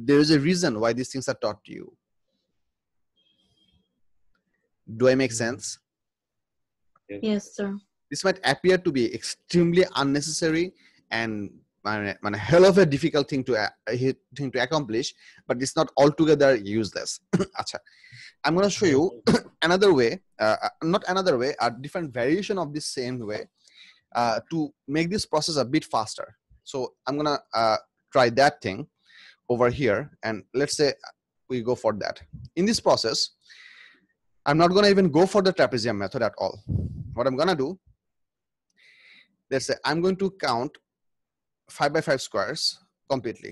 There is a reason why these things are taught to you. Do I make sense? Yes, sir. This might appear to be extremely unnecessary and a hell of a difficult thing to accomplish, but it's not altogether useless. I'm going to show you another way, a different variation of this same way to make this process a bit faster. So I'm going to try that thing over here, and let's say we go for that. In this process, I'm not going to even go for the trapezium method at all. What I'm going to do, let's say I'm going to count 5 by 5 squares completely.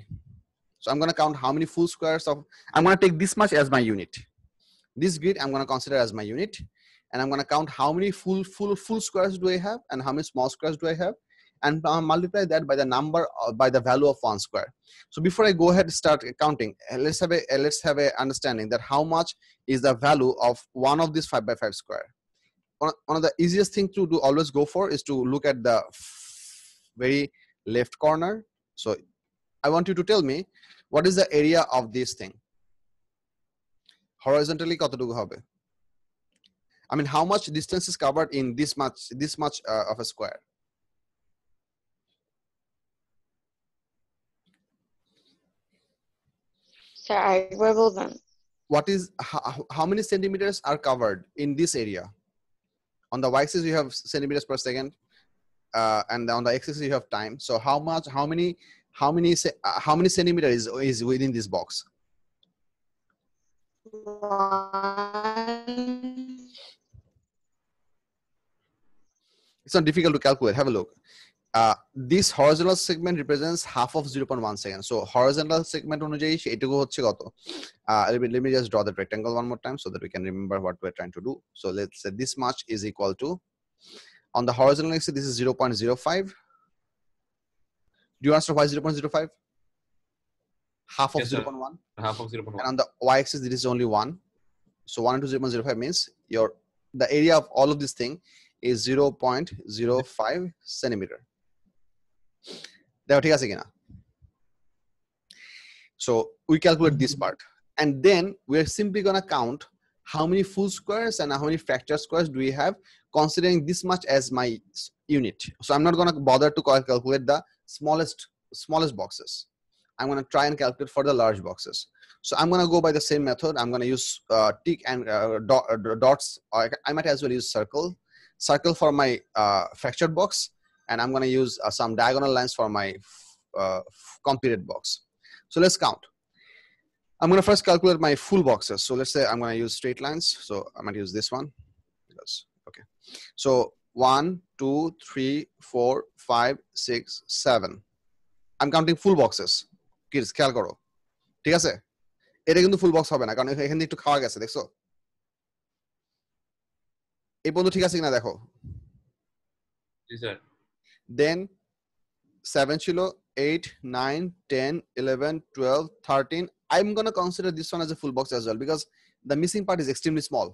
So I'm going to count how many full squares I'm going to take this much as my unit. This grid I'm going to consider as my unit, and I'm going to count how many full squares do I have and how many small squares do I have, and multiply that by the number by the value of 1 square. So before I go ahead and start counting, let's have a understanding that how much is the value of one of these 5 by 5 square. One of the easiest thing to do always go for is to look at the very left corner. So I want you to tell me what is the area of this thing. Horizontally কতটুকু হবে? I mean, how much distance is covered in this much of a square? Sir, I will then. What is how many centimeters are covered in this area? On the y-axis you have centimeters per second, and on the x-axis you have time. So how many centimeters is within this box? 1. It's not difficult to calculate. Have a look. This horizontal segment represents half of 0.1 second. So horizontal segment অনুযায়ী এটুকু হচ্ছে কত? Let me just draw the rectangle one more time so that we can remember what we're trying to do. So let's say this much is equal to, on the horizontal axis this is 0.05. Do you understand why 0.05? Half of 0.1. Half of 0.1. And on the y-axis this is only 1. So 1 into 0.05 means the area of all of this thing is 0.05 centimeter. ঠিক আছে কিনা? So we calculate this part, and then we're simply gonna count how many full squares and how many fracture squares do we have, considering this much as my unit. So I'm not gonna bother to calculate the smallest boxes. I'm going to try and calculate for the large boxes. So I'm going to go by the same method. I'm going to use tick and dots. I might as well use circle for my fractured box, and I'm going to use some diagonal lines for my completed box. So let's count. I'm going to first calculate my full boxes. So let's say I'm going to use straight lines. So I might use this one. Okay. So 1, 2, 3, 4, 5, 6, 7. I'm counting full boxes. Kids, খেয়াল করো ঠিক আছে এটা কিন্তু full box হবে না কারণ এখানে একটু খাওয়া গেছে দেখছো এই পর্যন্ত ঠিক আছে কিনা দেখো জি স্যার দেন 7 ছিল 8 9 10 11 12 13 I'm going to consider this one as a full box as well because the missing part is extremely small.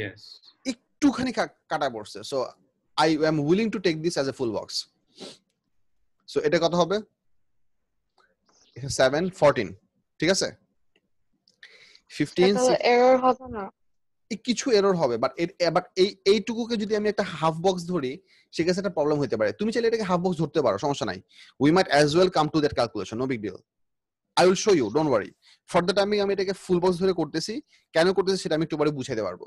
yes একটুখানি কাটা পড়ছে so I am willing to take this as a full box. So এটা কত হবে 7 14 ঠিক আছে 15 তাহলে error হবে না কিছু এরর হবে বাট এইটুকুকে যদি আমি একটা হাফ বক্স ধরি সেক্ষেত্রে একটা প্রবলেম হতে পারে তুমি চাইলে এটাকে হাফ বক্স ধরতে পারো সমস্যা নাই we might as well come to that calculation no big deal I will show you don't worry for the timing আমি এটাকে ফুল বক্স ধরে করতেছি কেন করতেছি সেটা আমি একটু পরে বুঝাইতে পারবো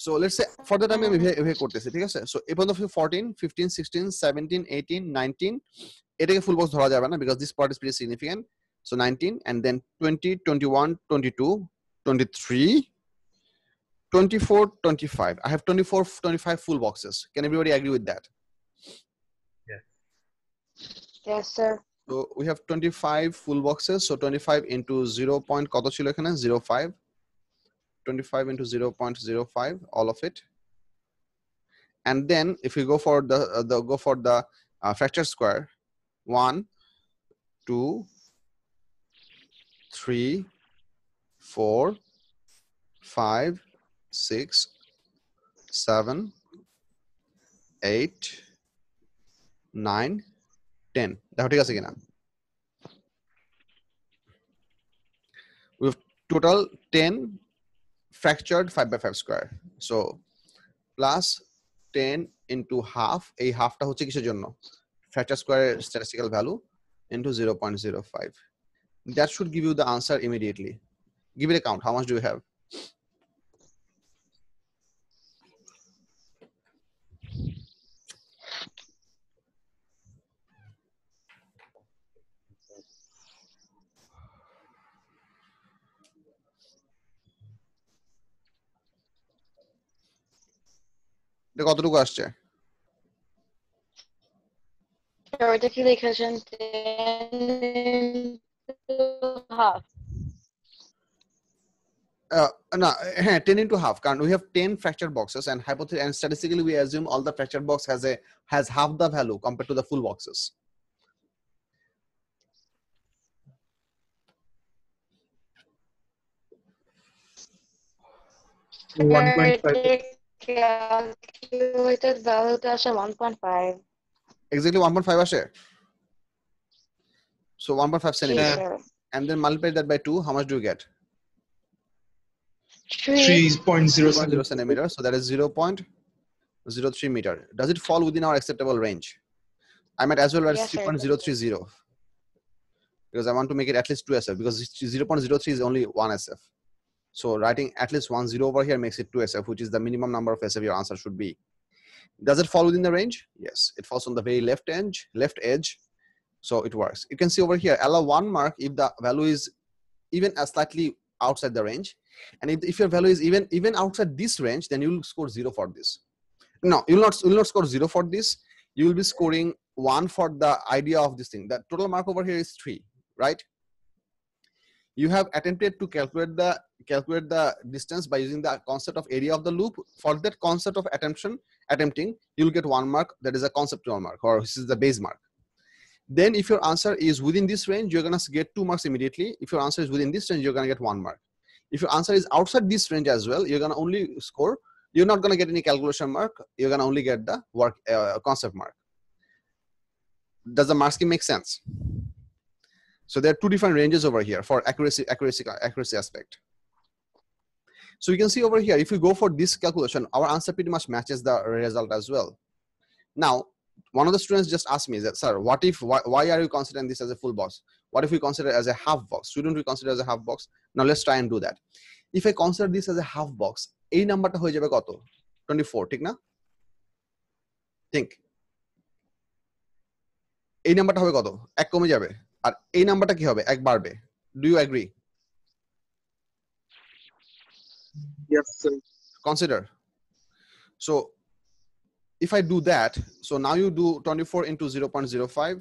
so let's say for the time আমি এভাবে করতেছি ঠিক আছে সো এই পর্যন্ত 14 15 16 17 18 19 এটাকে ফুল বক্স ধরা যাবে না because this part is pretty significant so 19 and then 20 21 22 23 24 25 I have 24 25 full boxes. Can everybody agree with that? yes sir So we have 25 full boxes, so 25 into 0. কত ছিল এখানে 0.5 25 into 0.05 all of it. And then if we go for the fracture square 1 2 3 4 5 6 7 8 9 10 দেখো ঠিক আছে কিনা we have total 10 fractured 5 by 5 square so plus 10 into half এই হাফটা হচ্ছে কিসের জন্য fracture square statistical value into 0.05 that should give you the answer immediately give it a count how much do you have কতটুকু আসছে ওইটা কি লিখেছেন 10 half no 10 into half কারণ we have 10 fractured boxes and hypothetically and statistically we assume all the fractured box has half the value compared to the full boxes calculated value টা আসে 1.5 exactly 1.5 আসে so 1.5 centimeter sir. and then multiply that by 2 how much do you get 3.0 centimeter so that is 0.03 meter does it fall within our acceptable range I might as well write Yes, sir. 3.030 because I want to make it at least 2 SF because 0.03 is only 1 SF so writing at least 1 0 over here makes it 2 SF which is the minimum number of SF your answer should be does it fall within the range yes it falls on the very left edge so it works you can see over here allow 1 mark if the value is even slightly outside the range and if your value is even outside this range then you will score 0 for this no you will not score 0 for this you will be scoring 1 for the idea of this thing the total mark over here is 3 right you have attempted to calculate the distance by using the concept of area of the loop for that concept of attempting you will get 1 mark that is a conceptual mark or this is the base mark then if your answer is within this range you're going to get 2 marks immediately if your answer is within this range you're going to get 1 mark if your answer is outside this range as well you're going to only score you're not going to get any calculation mark you're going to only get the work concept mark does the mark scheme make sense so there are 2 different ranges over here for accuracy aspect so you can see over here if you go for this calculation our answer pretty much matches the result as well now one of the students just asked me that, sir, what if, why are you considering this as a full box? What if we consider it as a half box? Shouldn't we consider it as a half box? Now let's try and do that. If I consider this as a half box, এই নাম্বারটা হয়ে যাবে কত? 24, ঠিক না? Think. এই নাম্বারটা হবে কত? এক কমে যাবে। আর এই নাম্বারটা কি হবে? এক বাড়বে। Do you agree? Yes, sir. Consider. So if I do that, so now you do 24 into 0.05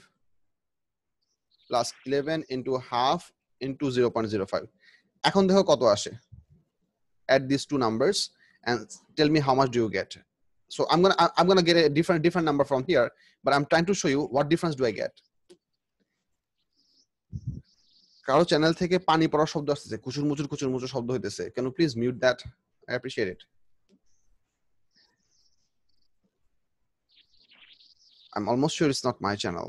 plus 11 into half into 0.05. এখন দেখো কত আসে? Add these two numbers and tell me how much do you get. So I'm gonna get a different number from here, but I'm trying to show you what difference do I get. কারো channel থেকে পানি পড়ার শব্দ আসছে, কুচুর মুচুর শব্দ হইতেছে। Can you please mute that? I appreciate it. I'm almost sure it's not my channel.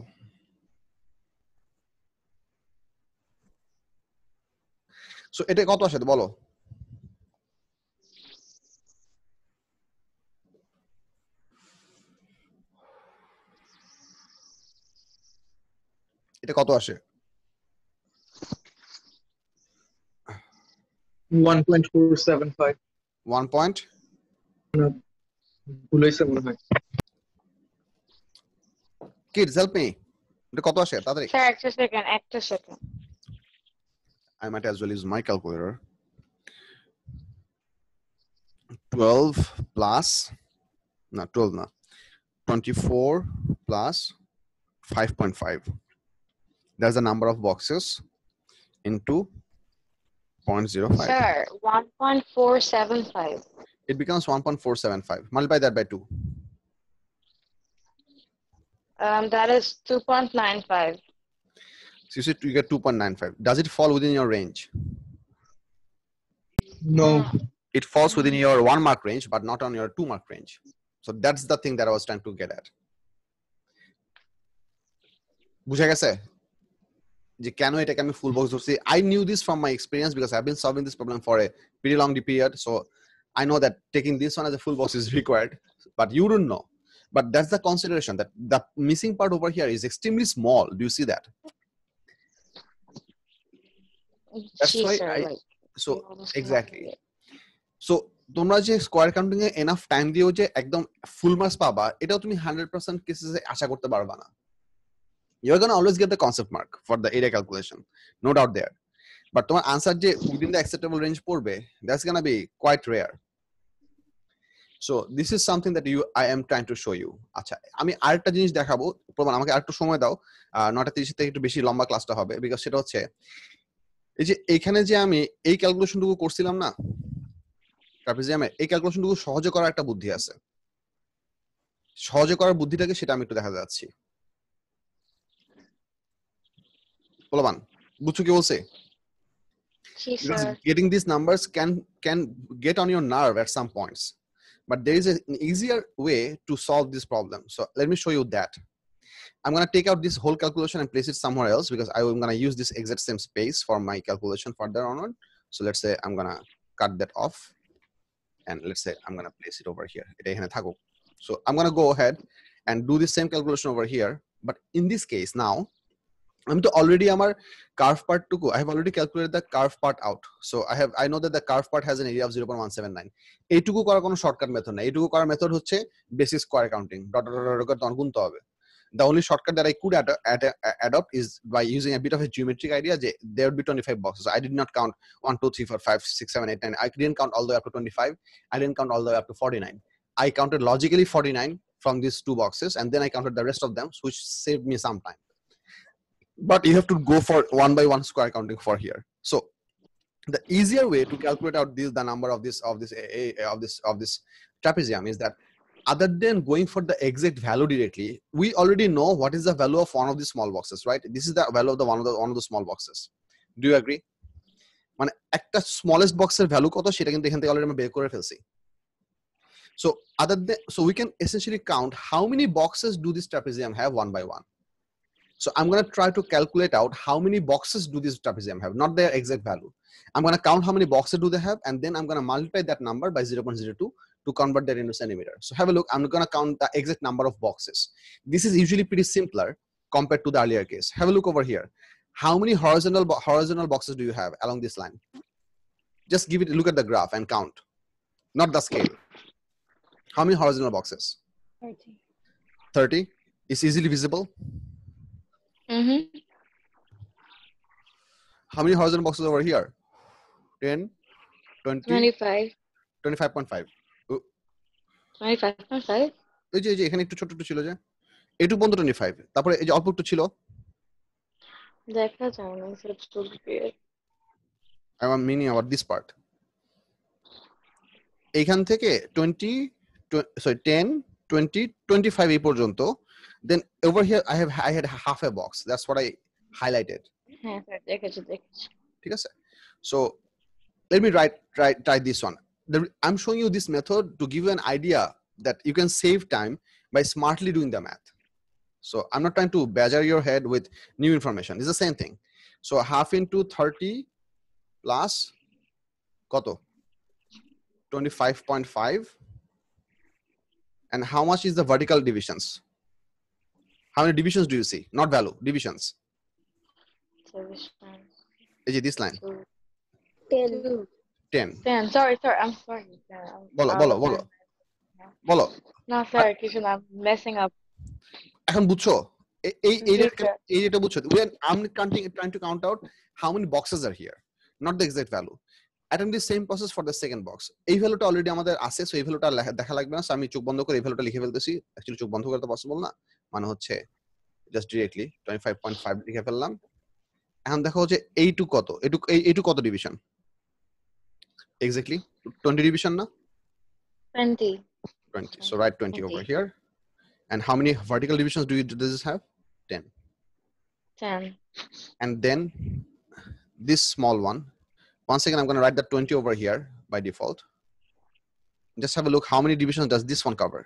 So এটা কত আসে বলো? এটা কত আসে? 1.475. 1 point? ভুল হয়েছে মনে হয়। Kids, help me. এটা কত আসে? তাড়াতাড়ি। স্যার একটা second I might as well use my calculator. 12 plus, no, 12 no. 24 plus 5.5. That's the number of boxes into 0.05. Sir 1.475 It becomes 1.475. Multiply that by 2. That is 2.95. So you see, you get 2.95. Does it fall within your range? No. It falls within your 1 mark range, but not on your 2 mark range. So that's the thing that I was trying to get at. বুঝা গেছে যে কেন এটাকে আমি full box ধরছি? I knew this from my experience because I've been solving this problem for a pretty long period. So I know that taking this one as a full box is required, but you don't know. But that's the consideration, that the missing part over here is extremely small. Do you see that? That's Gee, why sir, I, like, so you almost exactly. covered it. So তোমরা যে square counting এ enough time দিও যে একদম full marks পাবা, এটাও তুমি 100% কেসেসে আশা করতে পারবা না। You're going to always get the concept mark for the area calculation, no doubt there. But তোমার আনসার যে within the acceptable range পড়বে, that's going to be quite rare. So this is something that I am trying to show you. আচ্ছা, আমি আরেকটা জিনিস দেখাবো। প্রমাণ আমাকে আরেকটু সময় দাও, 9:30 থেকে একটু বেশি লম্বা ক্লাসটা হবে, বিকজ সেটা হচ্ছে এই যে এখানে যে আমি এই ক্যালকুলেশনটুকু করছিলাম না ট্রাপিজিয়ামে, এই ক্যালকুলেশনটুকু সহজে করার একটা বুদ্ধি আছে। সহজে করার বুদ্ধিটাকে সেটা আমি একটু দেখা যাচ্ছি। বলবান বুঝছো কি বলছে? Gee, Because sir. getting these numbers can get on your nerve at some points, but there is an easier way to solve this problem. So let me show you that. I'm going to take out this whole calculation and place it somewhere else, because I'm going to use this exact same space for my calculation further onward. So let's say I'm going to cut that off, and let's say I'm going to place it over here. So I'm going to go ahead and do the same calculation over here, but in this case now I'm to already আমার curve part টুকু I have already calculated the curve part out. So I know that the curve part has an area of 0.179. এইটুকু করার কোনো shortcut method নাই। এইটুকু করার method হচ্ছে basic square counting, dot dot dot গুনতে হবে। The only shortcut that I could adopt is by using a bit of a geometric idea. There would be 25 boxes. So I did not count 1, 2, 3, 4, 5, 6, 7, 8, 9. I didn't count all the way up to 25. I didn't count all the way up to 49. I counted logically 49 from these two boxes, and then I counted the rest of them, which saved me some time. But you have to go for 1 by 1 square counting for here. So the easier way to calculate out the number of this trapezium is that, other than going for the exact value directly, we already know what is the value of one of the small boxes, right? This is the value of one of the small boxes. Do you agree? মানে একটা smallest boxer value কত সেটা কিন্তু এখান থেকে already আমরা বের করে ফেলছি। So so we can essentially count how many boxes do this trapezium have one by one. So I'm going to try to calculate out how many boxes do this trapezium have, not their exact value. I'm going to count how many boxes do they have, and then I'm going to multiply that number by 0.02 to to convert that into centimeter. So have a look. I'm going to count the exact number of boxes. This is usually pretty simpler compared to the earlier case. Have a look over here. How many horizontal boxes do you have along this line? Just give it a look at the graph and count, not the scale. How many horizontal boxes? 30. 30. It's easily visible. Mm-hmm. How many horizontal boxes over here? 10, 20, 25. 25.5. 25.5. এই যে এখানে একটু ছোট ছিল যে এটু পর্যন্ত 25, তারপরে এই যে অল্প একটু ছিল, দেখা যায় না I'm meaning about this part. এইখান থেকে 10, 20, 25 এই পর্যন্ত, then over here I had half a box. That's what I highlighted. হ্যাঁ স্যার দেখেছি ঠিক আছে? So let me try this one. I'm showing you this method to give you an idea that you can save time by smartly doing the math. So I'm not trying to badger your head with new information. It's the same thing. So half into 30 plus koto 25.5. And how much is the vertical divisions? How many divisions do you see? Not value, divisions. Is it this line? 10. 10. Sorry, I'm sorry. বলো No, sir, কিছু না, I'm messing up. এখন বুঝছো এই যেটা বুঝছো, I'm trying to count out how many boxes are here, not the exact value. Attempt the same process for the second box. এই ভ্যালুটা অলরেডি আমাদের আছে, সো এই ভ্যালুটা দেখা লাগবে না। সো আমি চোখ বন্ধ করে এই ভ্যালুটা লিখে ফেলতেছি। অ্যাকচুয়ালি চোখ বন্ধ করে তো পসিবল না, মানে হচ্ছে জাস্ট ডিরেক্টলি 25.5 লিখে ফেললাম। এখন দেখো যে এইটু কত ডিভিশন? এক্স্যাক্টলি 20 ডিভিশন না? 20. So write 20 over here. And how many vertical divisions does this have? 10. 10. And then this small one. Once again, I'm going to write that 20 over here by default. Just have a look. How many divisions does this one cover?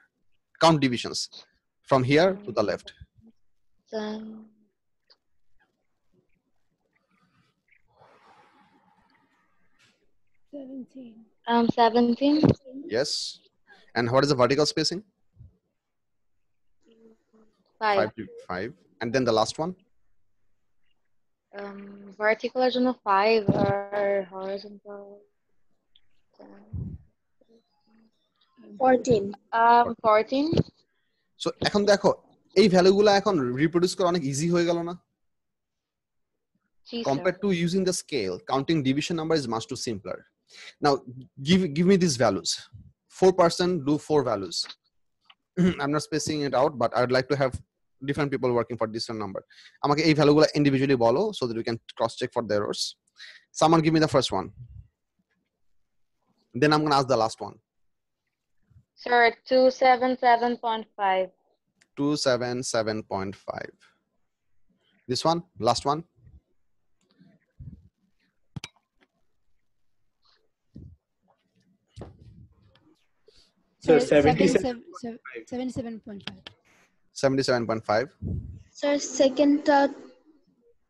Count divisions from here to the left. 10. 17. Yes. And what is the vertical spacing? 5. 5. And then the last one? Vertical এর জন্য 5 আর horizontal 14. 14. So এখন দেখো এই ভ্যালুগুলো এখন reproduce করা অনেক easy হয়ে গেল না? Compared to using the scale, counting division number is much too simpler. Now give me these values. 4% do 4 values. I'm not spacing it out, but I'd like to have different people working for different number. আমাকে এই ভ্যালুগুলো individually বলো so that we can cross check for the errors. Someone give me the first one. Then I'm going to ask the last one. Sir, 277.5. 277.5. This one, last one. Sir, 77. 77.5. 77.5. Sir, second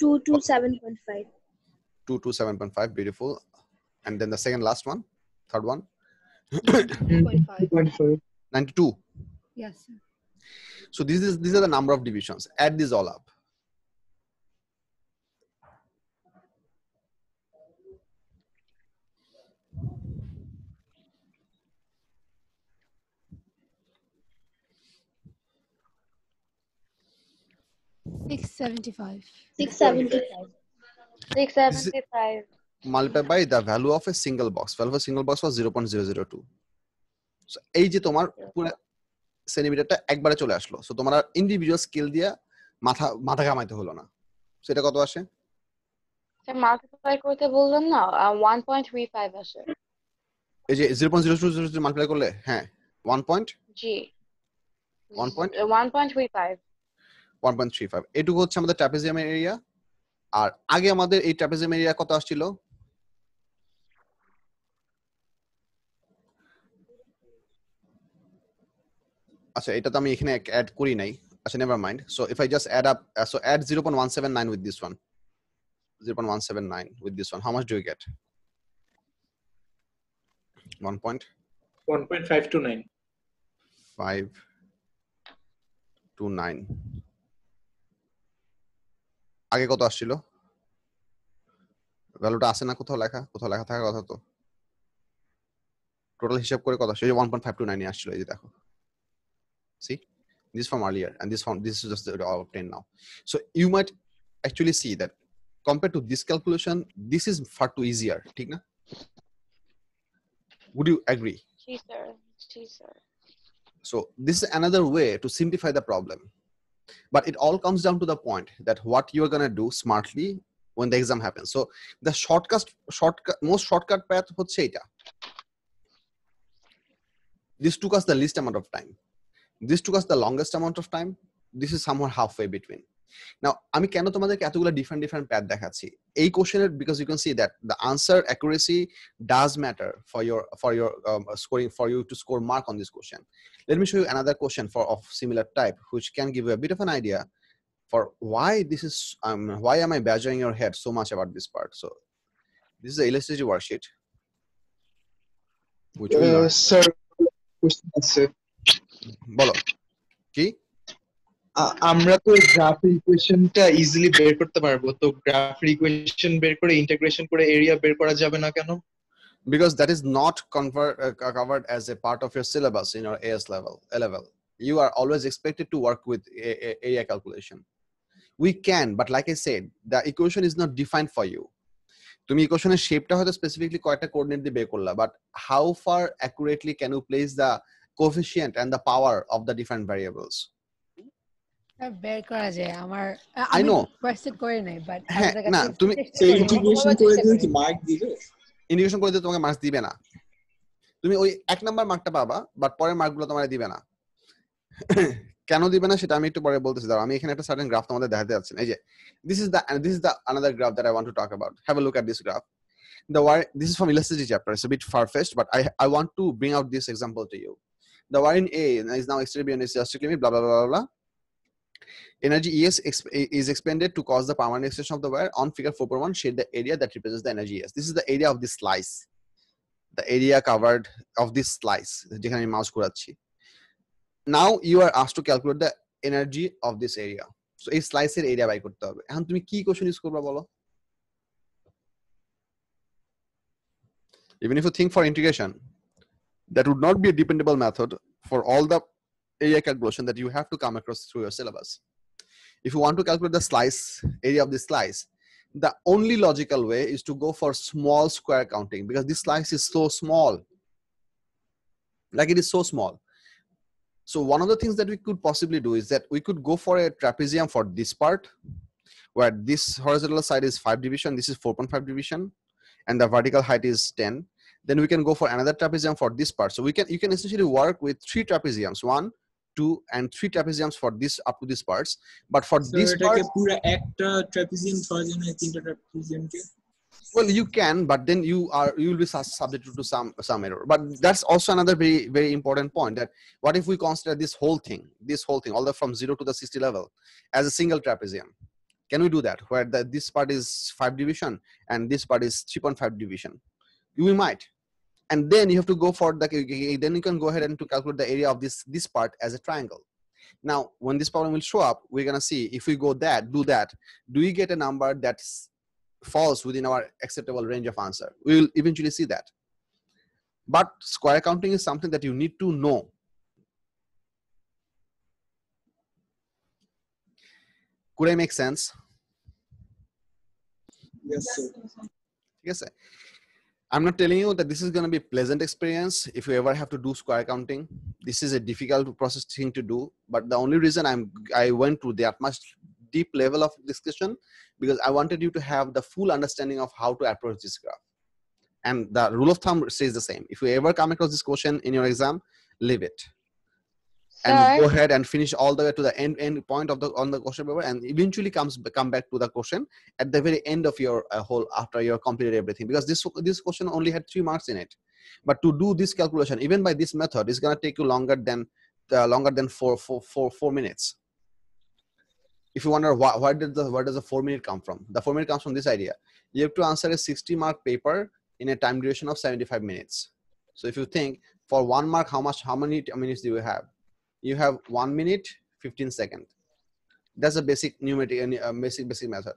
227.5. 227.5. Beautiful. And then the second last one, third one. 2.5. 92. Yes, sir. So these are the number of divisions. Add these all up. $675. 675. 675. Multiply by the value of a single box. Value of a single box was 0.002. So এই যে তোমার পুরো সেন্টিমিটারটা একবারে চলে আসলো। So তোমার individual scale দিয়ে মাথা ঘামাইতে হলো না। সেটা কত আসে? স্যার মাল্টিপ্লাই করতে বললেন না, 1.35 আসে। এই যে 0.002 মাল্টিপ্লাই করলে, হ্যাঁ 1. জি 1.35 এটুকু হচ্ছে আমাদের ট্রাপিজিয়াম এরিয়া। আর আগে আমাদের এই ট্রাপিজিয়াম এরিয়া কত আসছিল? আচ্ছা এটা তো আমি এখানে অ্যাড করি নাই। আচ্ছা never mind. So if I just add up, so add 0.179 with this one. 0.179 with this one. How much do you get? 1 point? 1.529. 5 to 9 আগে কত আসছিল ভ্যালুটা আছে না কোথাও লেখা থাকার কথা তো টোটাল হিসাব করে কত আসছে 1.529 এ আসছিল এই যে দেখো see this from earlier and this is just obtained now so you might actually see that compared to this calculation this is far too easier ঠিক না would you agree Gee, sir. so this is another way to simplify the problem but it all comes down to the point that what you are going to do smartly when the exam happens so the most shortcut path হচ্ছে এটা this took us the least amount of time this took us the longest amount of time this is somewhere halfway between now আমি কেন তোমাদেরকে এতগুলো different path দেখাচ্ছি এই কোশ্চেনের because you can see that the answer accuracy does matter for your scoring for you to score mark on this question let me show you another question of similar type which can give you a bit of an idea for why this is why am I badgering your head so much about this part so this is the illustrative worksheet which we learn Sir, question আছে বলো কি আমরা তো গ্রাফের ইকুয়েশনটা easily বের করতে পারবো তো গ্রাফের ইকুয়েশন বের করে ইন্টিগ্রেশন করে এরিয়া বের করা যাবে না কেন because that is not covered as a part of your syllabus in your A level you are always expected to work with area calculation we can but like I said the equation is not defined for you তুমি ইকুয়েশনের শেপটা হয়তো specifically কয়টা coordinate দিয়ে বের করলা but how far accurately can you place the coefficient and the power of the different variables বের করা যায় আমার I know কোয়েশ্চেন করে নাই বাট হ্যাঁ না তুমি ইন্টিগ্রেশন করে দিলে কি মার্ক দিবে ইন্টিগ্রেশন করে দিলে তোমাকে মার্কস দিবে না তুমি ওই এক নাম্বার মার্কটা পাবা বাট পরের মার্কগুলো তোমাকে দিবে না কেন দিবে না সেটা আমি একটু পরে বলতেছি দাঁড়াও আমি এখানে একটা সার্টেন গ্রাফ তোমাদের দেখাতে যাচ্ছি এই যে this is the another graph that I want to talk about have a look at this graph this is from illustrative chapter it's a bit far-fetched but I want to bring out this example to you the wire in A is now extended beyond its elastic limit blah blah blah blah energy ES is expended to cause the permanent extension of the wire on figure 4.1 shade the area that represents the energy ES this is the area of this slice the area covered of this slice যেখানে আমি mouse ঘোরাচ্ছি now you are asked to calculate the energy of this area so এই স্লাইসের area by করতে হবে এখন তুমি কি question use করবা বলো even if you think for integration that would not be a dependable method for all the area calculation that you have to come across through your syllabus if you want to calculate the slice area of this slice the only logical way is to go for small square counting because this slice is so small like it is so small so one of the things that we could possibly do is that we could go for a trapezium for this part where this horizontal side is 5 division this is 4.5 division and the vertical height is 10 then we can go for another trapezium for this part so you can essentially work with 3 trapeziums 1 2 and 3 trapeziums for this up to these parts but for this part পুরো একটা trapezium ধরা যায় না তিনটা ট্রাপিজিয়ামকে well you can but then you will be subjected to some error but that's also another very very important point that what if we consider this whole thing all the from 0 to the 60 level as a single trapezium can we do that where this part is 5 division and this part is 3.5 division we might and then you have to go for then you can go ahead and to calculate the area of this part as a triangle now when this problem will show up we're going to see if we do that do we get a number that falls within our acceptable range of answer we will eventually see that but square counting is something that you need to know could I make sense yes sir yes sir. I'm not telling you that this is going to be a pleasant experience if you ever have to do square counting. This is a difficult process thing to do, but the only reason I went to that much deep level of discussion because I wanted you to have the full understanding of how to approach this graph. And the rule of thumb says the same. If you ever come across this question in your exam, leave it. And go ahead and finish all the way to the end point of on the question paper and eventually come back to the question at the very end of your whole after you completed everything because this question only had 3 marks in it but to do this calculation even by this method is going to take you longer than 4 minutes if you wonder where does the 4 minute come from the 4 minute comes from this idea you have to answer a 60 mark paper in a time duration of 75 minutes So if you think for 1 mark, how many minutes do you have? You have 1 minute 15 seconds. That's a basic numeric basic method,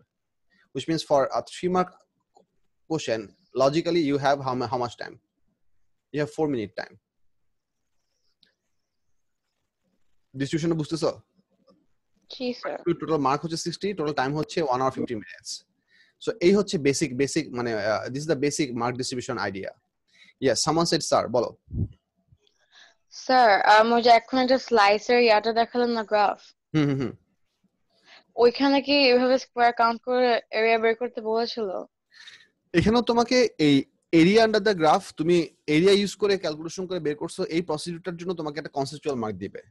which means for a 3 mark question, logically you have how much time? You have 4 minute time. Distribution বুঝতেছো? জি sir. Total mark হচ্ছে 60, total time হচ্ছে 1 hour 50 minutes. So এই হচ্ছে basic মানে this is the basic mark distribution idea. Yes, someone said sir, বলো। Sir ওই যে এখন একটা স্লাইসের ইয়াটা দেখালাম না গ্রাফ, হুম ওইখানে কি এভাবে স্কোয়ার কাউন্ট করে এরিয়া বের করতে বলেছিল? এখানেও তোমাকে এই এরিয়া আন্ডার দ্য গ্রাফ তুমি এরিয়া ইউজ করে ক্যালকুলেশন করে বের করছো, এই প্রসিডিউরটার জন্য তোমাকে একটা কনসেপচুয়াল মার্ক দিবে।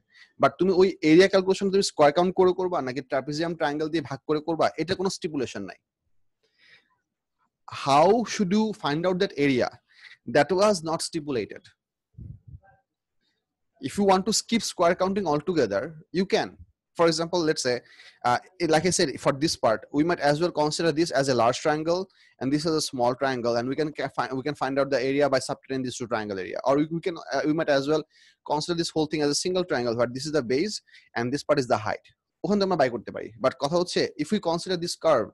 বাট তুমি ওই এরিয়া ক্যালকুলেশন তুমি স্কোয়ার কাউন্ট করে করবা নাকি ট্রাপিজিয়াম ট্রায়াঙ্গেল দিয়ে ভাগ করে করবা, এটা কোনো স্টিপুলেশন নাই। How should you find out that area? That was not stipulated. If you want to skip square counting altogether, you can. For example, let's say, like I said, for this part, we might as well consider this as a large triangle, and this is a small triangle, and we can find out the area by subtracting these two triangle area. Or we might as well consider this whole thing as a single triangle, where this is the base and this part is the height. ওখান থেকে আমরা by করতে পারি। But কথা হচ্ছে, if we consider this curve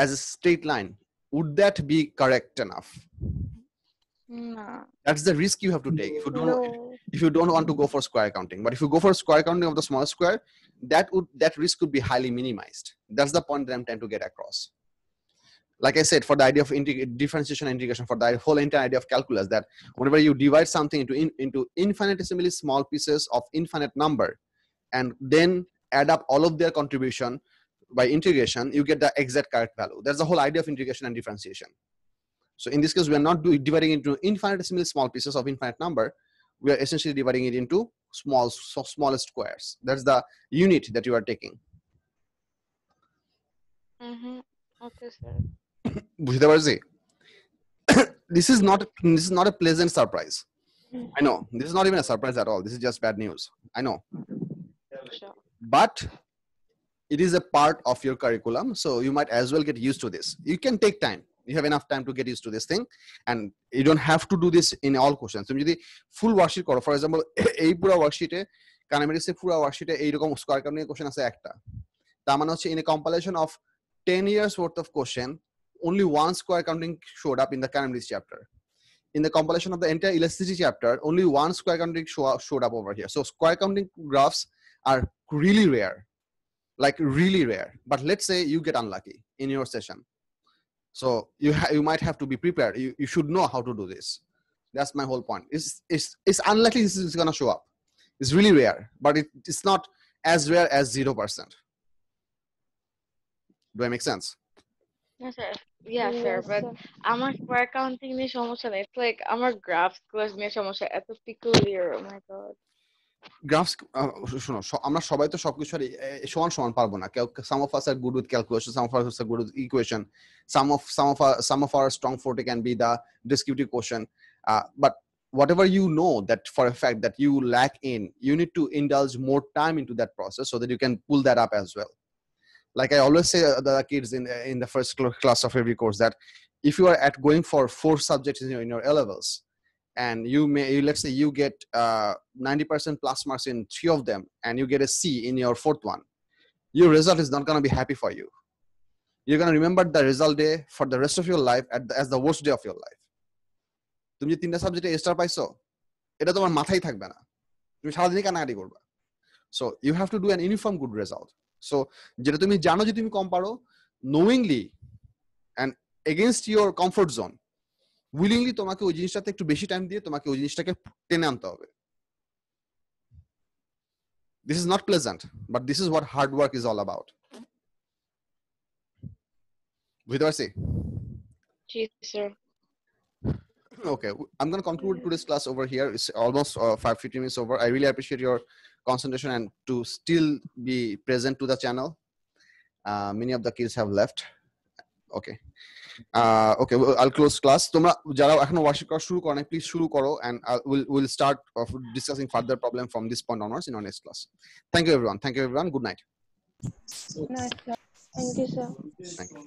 as a straight line, would that be correct enough? না। That's the risk you have to take if you don't want to go for square counting. But if you go for square counting of the small square, that risk could be highly minimized. That's the point that I'm trying to get across. Like I said, for the idea of differentiation and integration, for the whole entire idea of calculus, that whenever you divide something into infinitesimally small pieces of infinite number and then add up all of their contribution by integration, you get the exact correct value. That's the whole idea of integration and differentiation. So in this case, we are not dividing into infinitesimally small pieces of infinite number. We are essentially dividing it into smallest squares. That's the unit that you are taking. Okay, sir. বুঝতে পারছি? This is not a pleasant surprise. I know this is not even a surprise at all. This is just bad news. I know, Sure. but it is a part of your curriculum, so you might as well get used to this. You can take time. You have enough time to get used to this thing, and you don't have to do this in all questions. তুমি যদি ফুল worksheet করো, for example এই পুরো ওয়ার্কশিটে কানেমেটিক্সের পুরো ওয়ার্কশিটে এইরকম square counting এর question আছে একটা, তার মানে হচ্ছে in a compilation of 10 years worth of question, only one square counting showed up in the kinematics chapter. In the compilation of the entire elasticity chapter, only one square counting showed up over here. So square counting graphs are really rare, like really rare. But let's say you get unlucky in your session, so you might have to be prepared. You should know how to do this. That's my whole point. It's unlikely this is going to show up. It's really rare, but it's not as rare as 0%. Do I make sense? Yes, sir. Yeah, sir. But আমার square counting নিয়ে সমস্যা নেই। It's like আমার graphs class নিয়ে সমস্যা, এত peculiar. Oh my god. Graphs, শোনো, আমরা সবাই তো সবকিছু সমান পারবো না। Some of us are good with calculation, some of us are good with equation, some of our strong forte can be the descriptive quotient, but whatever you know that for a fact that you lack in, you need to indulge more time into that process so that you can pull that up as well. Like I always say to the kids in the first class of every course, that if you are going for 4 subjects in your A levels, and let's say you get 90% plus marks in 3 of them, and you get a C in your 4th one, your result is not going to be happy for you. You're going to remember the result day for the rest of your life as the worst day of your life. তুমি যে 3টা সাবজেক্টে A star পাইছো, এটা তোমার মাথায় থাকবে না, তুমি সারাদিনই কান্নাকাটি করবা। So you have to do an uniform good result. So যেটা তুমি জানো যে তুমি কম পারো, knowingly and against your comfort zone, willingly তোমাকে ওই জিনিসটাতে একটু বেশি টাইম দিয়ে তোমাকে ওই জিনিসটাকে টেনে আনতে হবে। This is not pleasant, but this is what hard work is all about. বুঝতে পারছি? Yes, sir. Okay, I'm going to conclude today's class over here. It's almost 5-15 minutes over. I really appreciate your concentration and to still be present to the channel. Many of the kids have left. Okay. Okay, I'll close class. তোমরা যারা এখনো worksheet করা শুরু করো না, please শুরু করো, and we'll start discussing further problem from this point onwards in our next class. Thank you everyone. Good night. Nice. Thank you, sir. Thank you.